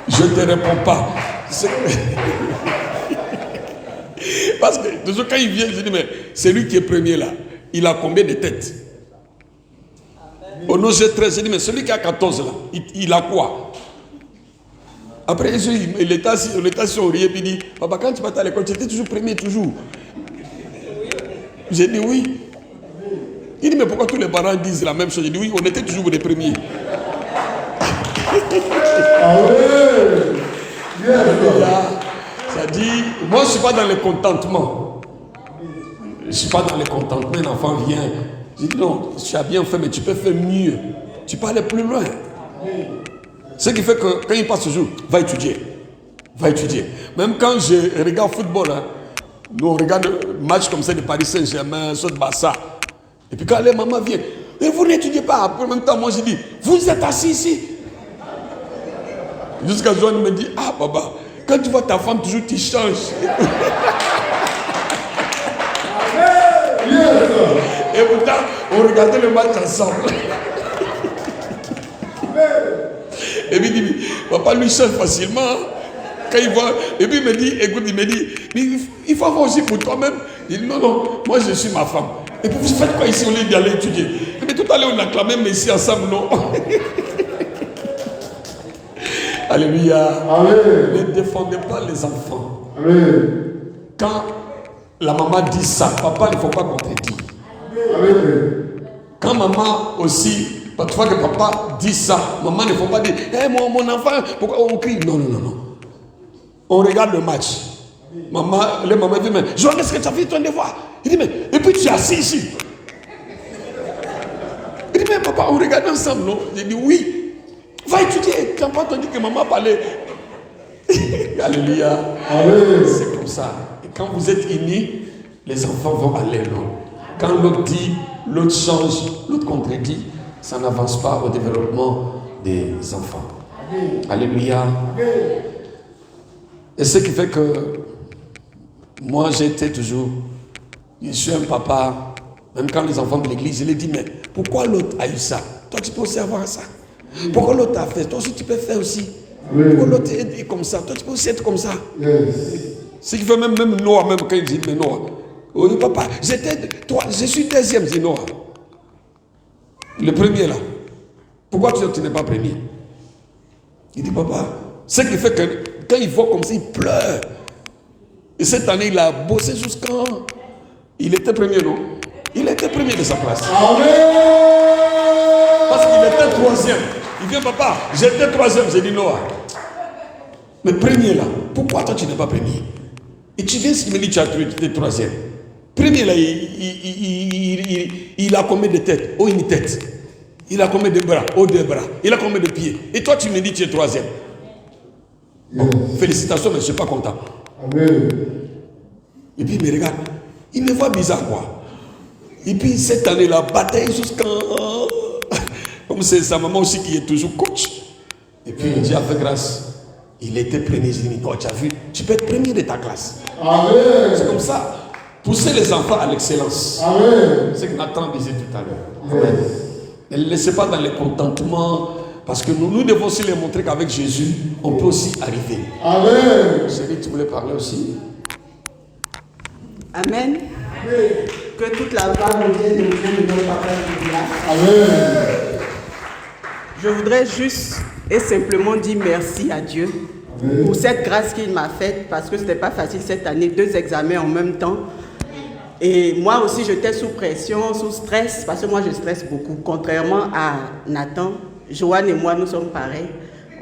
Je ne te réponds pas. Parce que toujours quand il vient, je dis, mais c'est lui qui est premier là. Il a combien de têtes? Au nom de 13, je dis, mais celui qui a 14 là, il a quoi? Après, il était assis au riz et puis il dit, papa, quand tu partais à l'école, tu étais toujours premier, toujours. J'ai dit oui. Il dit, mais pourquoi tous les parents disent la même chose? J'ai dit oui, on était toujours les premiers. Ça dit, moi je ne suis pas dans le contentement. Je ne suis pas dans le contentement, un enfant vient. J'ai dit non, tu as bien fait, mais tu peux faire mieux. Tu peux aller plus loin. Ce qui fait que quand il passe ce jour, va étudier. Va étudier. Même quand je regarde football, hein, nous on regarde un match comme ça de Paris Saint-Germain, soit de Barça. Et puis quand les mamans viennent, et vous n'étudiez pas. Après, en même temps, moi je dis, vous êtes assis ici. Jusqu'à Joanne me dit, ah papa, quand tu vois ta femme, toujours tu changes. Et pourtant, on regardait le match ensemble. Et puis il dit, papa lui change facilement. Quand il voit, et puis il me dit, écoute, il me dit, mais il faut avoir aussi pour toi-même. Il dit, non, non, moi je suis ma femme. Et puis vous faites quoi ici au lieu d'aller étudier? Mais tout à l'heure on acclamait Messie ensemble, non? Alléluia. Amen. Ne défendez pas les enfants. Amen. Quand la maman dit ça, papa ne faut pas contredire. Quand maman aussi, parfois que papa dit ça, maman ne faut pas dire, hey, mon enfant, pourquoi on crie? Non, non, non, non. On regarde le match. Maman, les mamans disent, mais Joël, est-ce que tu as fait ton devoir? Il dit, mais, et puis tu es assis ici. Il dit, mais papa, on regarde ensemble, non? J'ai dit, oui. Va étudier. Tu n'as pas entendu que maman parlait. Alléluia. C'est comme ça. Et quand vous êtes unis, les enfants vont aller loin. Quand l'autre dit, l'autre change, l'autre contredit, ça n'avance pas au développement des enfants. Alléluia. Et ce qui fait que moi j'étais toujours, je suis un papa, même quand les enfants de l'église, je les dis, mais pourquoi l'autre a eu ça? Toi tu peux aussi avoir ça. Pourquoi l'autre a fait? Toi aussi tu peux faire aussi. Pourquoi l'autre est comme ça? Toi tu peux aussi être comme ça. Ce qui fait même Noah, même quand il dit, mais Noah, oh, papa, je suis deuxième, dit Noah. Le premier là. Pourquoi tu n'es pas premier? Il dit, papa, ce qui fait que quand il voit comme ça, il pleure. Et cette année, il a bossé jusqu'à... Il était premier, non? Il était premier de sa classe. Amen. Parce qu'il était troisième. Il vient, papa, j'étais troisième. J'ai dit, Noah. Mais premier là, pourquoi toi tu n'es pas premier? Et tu viens, si tu me dis, tu es troisième. Premier là, il a combien de têtes? Oh, une tête. Il a combien de bras? Oh, 2 bras. Il a combien de pieds? Et toi, tu me dis, tu es troisième. Bon, félicitations, mais je ne suis pas content. Amen. Et puis il me regarde. Il me voit bizarre, quoi. Et puis cette année, la bataille jusqu'à... Comme c'est sa maman aussi qui est toujours coach. Et puis Dieu a fait grâce. Il était premier. J'ai dit, oh, tu as vu, tu peux être premier de ta classe. Amen. C'est comme ça. Pousser les enfants à l'excellence. Amen. C'est ce que Nathan disait tout à l'heure. Amen. Ne les laissez pas dans les contentements. Parce que nous devons aussi les montrer qu'avec Jésus, on peut aussi arriver. Amen. Chérie, tu voulais parler aussi? Amen. Que toute la gloire revienne au nom de notre Papa Céleste. Amen. Je voudrais juste et simplement dire merci à Dieu pour cette grâce qu'il m'a faite, parce que ce n'était pas facile cette année, 2 examens en même temps. Et moi aussi, j'étais sous pression, sous stress, parce que moi, je stresse beaucoup. Contrairement à Nathan, Joanne et moi, nous sommes pareils.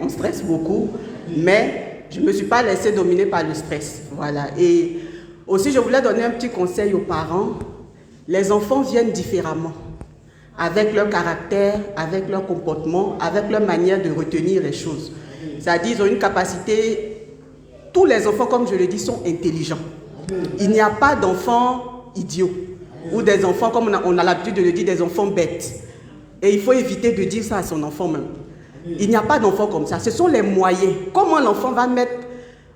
On stresse beaucoup, mais je ne me suis pas laissée dominer par le stress. Voilà. Et aussi, je voulais donner un petit conseil aux parents. Les enfants viennent différemment, avec leur caractère, avec leur comportement, avec leur manière de retenir les choses. C'est-à-dire, ils ont une capacité... Tous les enfants, comme je le dis, sont intelligents. Il n'y a pas d'enfants idiots, ou des enfants, comme on a l'habitude de le dire, des enfants bêtes. Et il faut éviter de dire ça à son enfant même. Il n'y a pas d'enfants comme ça. Ce sont les moyens. Comment l'enfant va mettre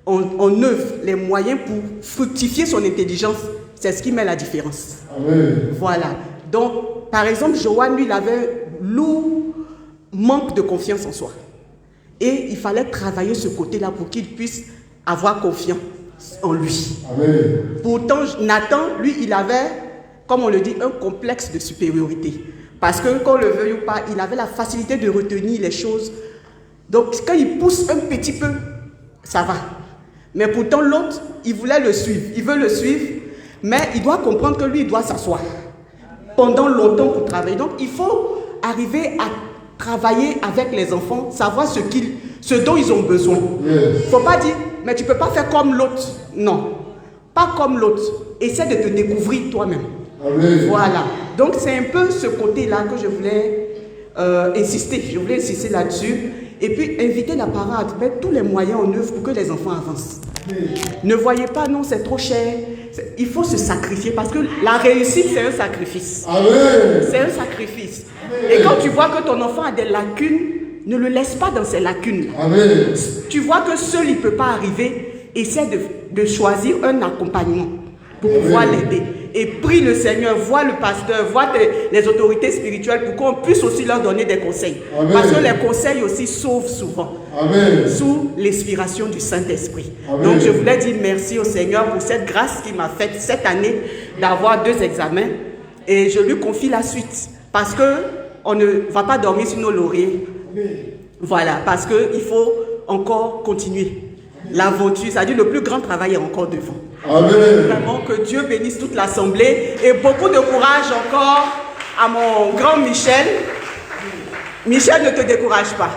en œuvre les moyens pour fructifier son intelligence, c'est ce qui met la différence. Amen. Voilà. Donc, par exemple, Joanne, lui, il avait lourd manque de confiance en soi. Et il fallait travailler ce côté-là pour qu'il puisse avoir confiance en lui. Amen. Pourtant, Nathan, lui, il avait, comme on le dit, un complexe de supériorité. Parce que, qu'on le veuille ou pas, il avait la facilité de retenir les choses. Donc, quand il pousse un petit peu, ça va. Mais pourtant, l'autre, il voulait le suivre. Il veut le suivre, mais il doit comprendre que lui, il doit s'asseoir pendant longtemps pour travailler. Donc, il faut arriver à travailler avec les enfants, savoir ce dont ils ont besoin. Il ne faut pas dire, mais tu ne peux pas faire comme l'autre. Non, pas comme l'autre. Essaie de te découvrir toi-même. Amen. Voilà. Donc, c'est un peu ce côté-là que je voulais insister. Je voulais insister là-dessus. Et puis, inviter la parent à mettre tous les moyens en œuvre pour que les enfants avancent. Amen. Ne voyez pas, non, c'est trop cher. Il faut se sacrifier parce que la réussite, c'est un sacrifice. C'est un sacrifice. Amen. Et quand tu vois que ton enfant a des lacunes, ne le laisse pas dans ses lacunes. Amen. Tu vois que seul, il ne peut pas arriver. Essaie de choisir un accompagnement pour pouvoir l'aider. Et prie le Seigneur, vois le pasteur, vois les autorités spirituelles pour qu'on puisse aussi leur donner des conseils. Amen. Parce que les conseils aussi sauvent souvent. Amen. Sous l'inspiration du Saint-Esprit. Donc je voulais dire merci au Seigneur pour cette grâce qu'il m'a faite cette année d'avoir 2 examens. Et je lui confie la suite. Parce qu'on ne va pas dormir sur nos lauriers. Voilà, parce qu'il faut encore continuer. L'aventure, c'est-à-dire le plus grand travail est encore devant. Amen. Vraiment que Dieu bénisse toute l'assemblée et beaucoup de courage encore à mon grand Michel. Michel, ne te décourage pas,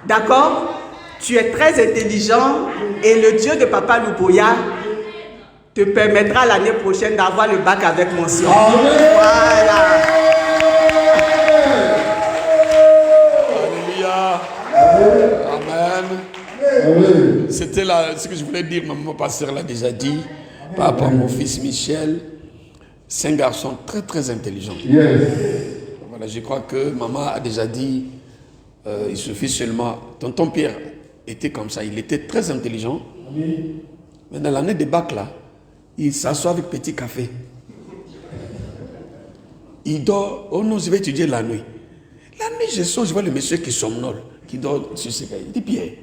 d'accord? Tu es très intelligent et le Dieu de Papa Louboya te permettra l'année prochaine d'avoir le bac avec mention. Amen. Voilà. Alléluia. Amen. C'était ce que je voulais dire, maman pasteur l'a déjà dit, par rapport à mon fils Michel. C'est un garçon très très intelligent. Yes. Voilà, je crois que maman a déjà dit, il suffit seulement, tonton Pierre était comme ça, il était très intelligent. Mais dans l'année des bacs là, il s'assoit avec petit café. Il dort, oh non, je vais étudier la nuit. La nuit, je vois le monsieur qui somnole, qui dort sur ses cahiers. Il dit Pierre.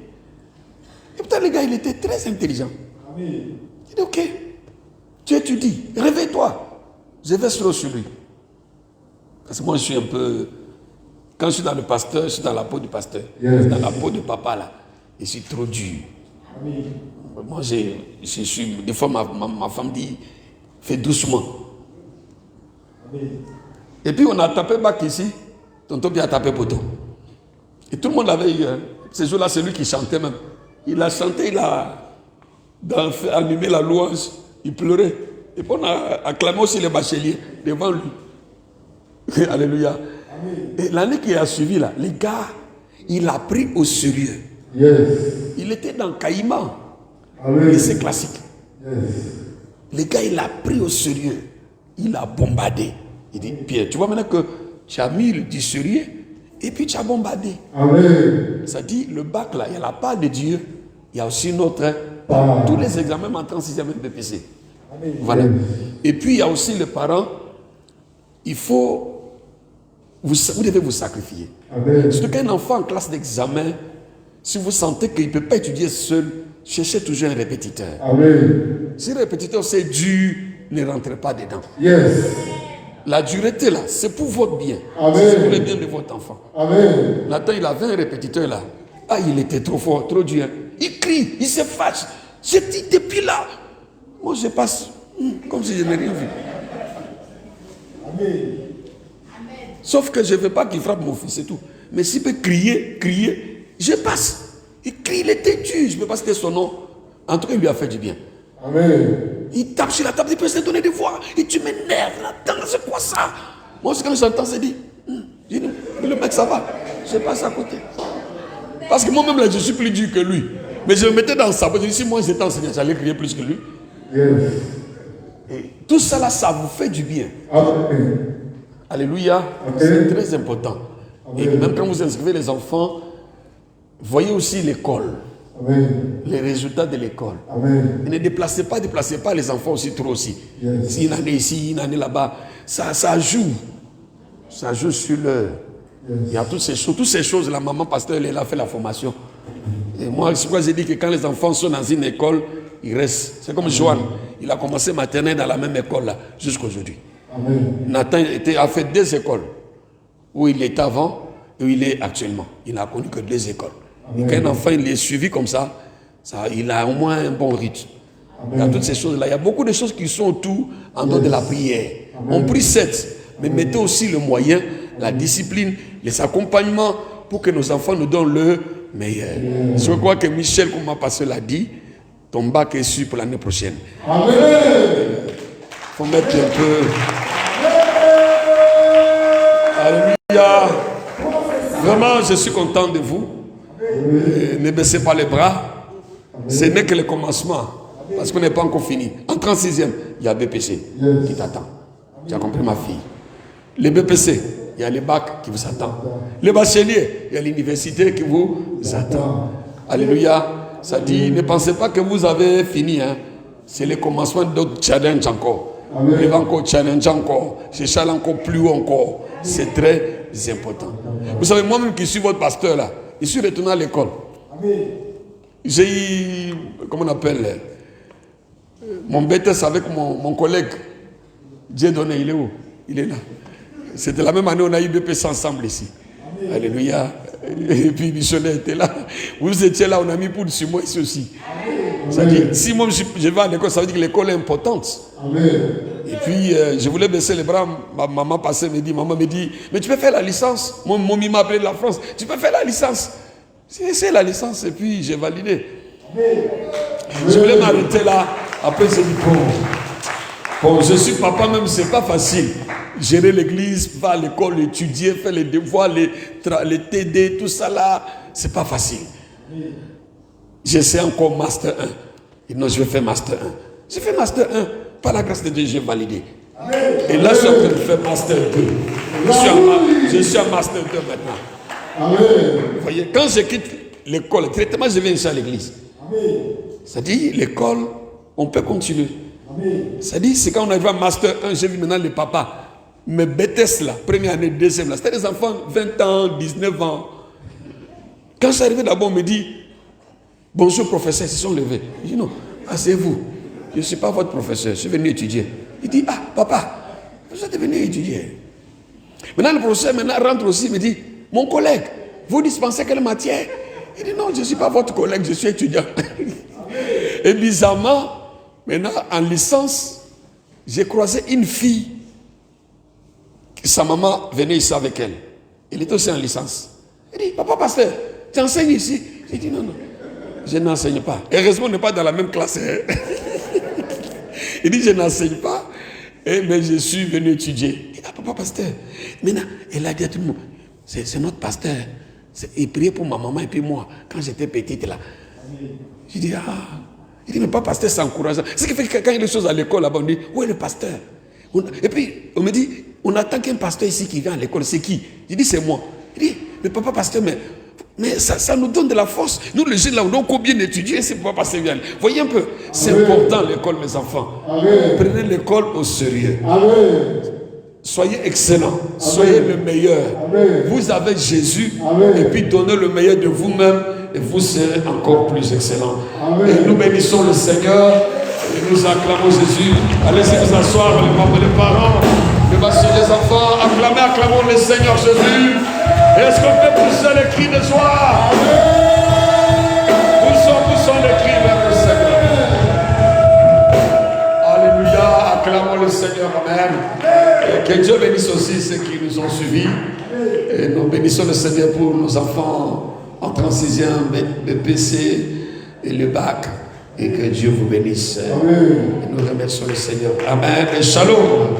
Et pourtant, le gars, il était très intelligent. Amen. Il dit, ok, tu étudies, réveille-toi. Je vais sur lui. Parce que moi, je suis un peu... Quand je suis dans le pasteur, je suis dans la peau du pasteur. Yes. Je suis dans la peau de papa, là. Je suis trop dur. Amen. Moi, je suis... Des fois, ma femme dit, fais doucement. Amen. Et puis, on a tapé bac ici. Tonton Pierre a tapé poteau. Et tout le monde l'avait eu. Hein. Ce jour-là, c'est lui qui chantait même. Il a chanté, il a animé la louange, il pleurait. Et puis on a acclamé aussi les bacheliers devant lui. Alléluia. Amen. Et l'année qui a suivi, là, les gars, il a pris au sérieux. Yes. Il était dans Caïman. Et c'est classique. Yes. Les gars, il a pris au sérieux. Il a bombardé. Il dit, Pierre, tu vois maintenant que tu as mis du sérieux et puis tu as bombardé. Amen. Ça dit, le bac là, il y a la part de Dieu il y a aussi notre... Tous les examens entrent en 6e BPC. Amen. Voilà. Et puis, il y a aussi les parents. Il faut... Vous devez vous sacrifier. Amen. Surtout qu'un enfant en classe d'examen, si vous sentez qu'il ne peut pas étudier seul, cherchez toujours un répétiteur. Amen. Si le répétiteur c'est dur, ne rentrez pas dedans. Yes. La dureté là, c'est pour votre bien. Amen. C'est pour le bien de votre enfant. Amen. Nathan, il avait un répétiteur là. Ah, il était trop fort, trop dur. Il crie, il se fâche. Je dis depuis là. Moi, je passe comme si je n'ai rien vu. Amen. Sauf que je ne veux pas qu'il frappe mon fils, c'est tout. Mais s'il peut crier, je passe. Il crie, il était dur. Je ne peux pas citer son nom. En tout cas, il lui a fait du bien. Amen. Il tape sur la table, il peut se donner des voix. Et tu m'énerves là-dedans, c'est quoi ça? Moi, quand j'entends, je dis, le mec, ça va. Je passe à côté. Parce que moi-même, là, je suis plus dur que lui. Mais je me mettais dans sa poche. Je dis, si moi, j'étais enseignant, j'allais crier plus que lui. Yes. Et tout ça, là, ça vous fait du bien. Amen. Alléluia. Amen. C'est très important. Amen. Et même quand vous inscrivez les enfants, voyez aussi l'école. Amen. Les résultats de l'école. Amen. Et ne déplacez pas les enfants aussi trop aussi. Yes. Si une année ici, une année là-bas, ça joue. Ça joue sur leur... Yes. Il y a toutes ces choses, la maman pasteur, elle a fait la formation. Et moi, c'est pourquoi j'ai dit que quand les enfants sont dans une école, ils restent. C'est comme Joanne, il a commencé maternelle dans la même école là, jusqu'à aujourd'hui. Nathan a fait 2 écoles, où il était avant et où il est actuellement. Il n'a connu que 2 écoles. Et quand un enfant il est suivi comme ça, il a au moins un bon rythme. Il y a toutes ces choses-là. Il y a beaucoup de choses qui sont autour en dehors de la prière. On prie 7, mais mettez aussi le moyen, la discipline, les accompagnements pour que nos enfants nous donnent le meilleur. Je crois que Michel, comme ma pasteur l'a dit, ton bac est sûr pour l'année prochaine. Amen. Il faut mettre un peu... Alléluia. Vraiment, je suis content de vous. Ne baissez pas les bras. Ce n'est que le commencement. Parce qu'on n'est pas encore fini. En 36e, il y a BPC qui t'attend. Tu as compris, ma fille? Les BPC, il y a les bacs qui vous attendent. Les bacheliers, il y a l'université qui vous attend. Alléluia. Ça dit, ne pensez pas que vous avez fini. Hein. C'est le commencement d'autres challenges encore. Il va encore challenge encore. Je challenge encore plus haut encore. C'est très important. Vous savez, moi-même qui suis votre pasteur là, je suis retourné à l'école. J'ai eu, comment on appelle, mon BTS avec mon collègue. Dieu donné, il est où? Il est là. C'était la même année, on a eu BPC ensemble ici. Alléluia. Et puis Michel était là. Vous étiez là, on a mis pour sur moi ici aussi. C'est-à-dire, si moi je vais à l'école, ça veut dire que l'école est importante. Et puis, je voulais baisser les bras. Ma maman passait, maman me dit, mais tu peux faire la licence. Mon mamie m'a appelé de la France. Tu peux faire la licence. C'est la licence et puis j'ai validé. Je voulais m'arrêter là. Après, j'ai dit, bon, je suis papa même, c'est pas facile. Gérer l'église, va à l'école, étudier, faire les devoirs, les TD, tout ça là, c'est pas facile. J'essaie encore Master 1. Et non, je vais faire Master 1. J'ai fait Master 1. Par la grâce de Dieu, j'ai validé. Et là, je suis en train de faire Master 2. Je suis en Master 2 maintenant. Vous voyez, quand je quitte l'école, directement, je viens ici à l'église. Ça dit, l'école, on peut continuer. Ça dit, c'est quand on arrive à Master 1, j'ai vu maintenant les papas. Mes BTS là, première année, deuxième là, c'était des enfants 20 ans, 19 ans. Quand je suis arrivé d'abord, on me dit, bonjour professeur, ils se sont levés. Je dis non, asseyez-vous. Je ne suis pas votre professeur, je suis venu étudier. Il dit, ah papa, vous êtes venu étudier. Maintenant le professeur rentre aussi, il me dit, mon collègue, vous dispensez quelle matière? Il dit non, je ne suis pas votre collègue, je suis étudiant. Et bizarrement, maintenant en licence, j'ai croisé une fille. Sa maman venait ici avec elle. Elle était aussi en licence. Elle dit, papa pasteur, tu enseignes ici? J'ai dit non, je n'enseigne pas. Heureusement, on n'est pas dans la même classe. Il dit, je n'enseigne pas, mais je suis venu étudier. Il dit, papa pasteur. Maintenant, elle a dit à tout le monde, c'est notre pasteur. Il priait pour ma maman et puis moi, quand j'étais petite là. Je dis, ah. Il dit, mais pas pasteur, c'est encourageant. Ce qui fait que quand il y a des choses à l'école là-bas, on dit, où est le pasteur? Et puis, on me dit, on attend qu'un pasteur ici qui vient à l'école, c'est qui? Je dis, c'est moi. Il dit, mais papa pasteur, mais Mais ça nous donne de la force. Nous, les jeunes, là, on doit bien étudier, c'est pour passer bien. Voyez un peu, c'est important l'école, mes enfants. Prenez l'école au sérieux. Soyez excellents, soyez le meilleur. Vous avez Jésus, et puis donnez le meilleur de vous-même, et vous serez encore plus excellents. Et nous bénissons le Seigneur, et nous acclamons Jésus. Allez-y vous asseoir, les parents, les enfants, acclamons le Seigneur Jésus. Est-ce qu'on peut pousser les cris de joie? Poussons les cris vers le Seigneur. Alléluia, acclamons le Seigneur, amen. Et que Dieu bénisse aussi ceux qui nous ont suivis. Et nous bénissons le Seigneur pour nos enfants entrant en 6e, BPC et le bac. Et que Dieu vous bénisse. Et nous remercions le Seigneur. Amen. Et shalom.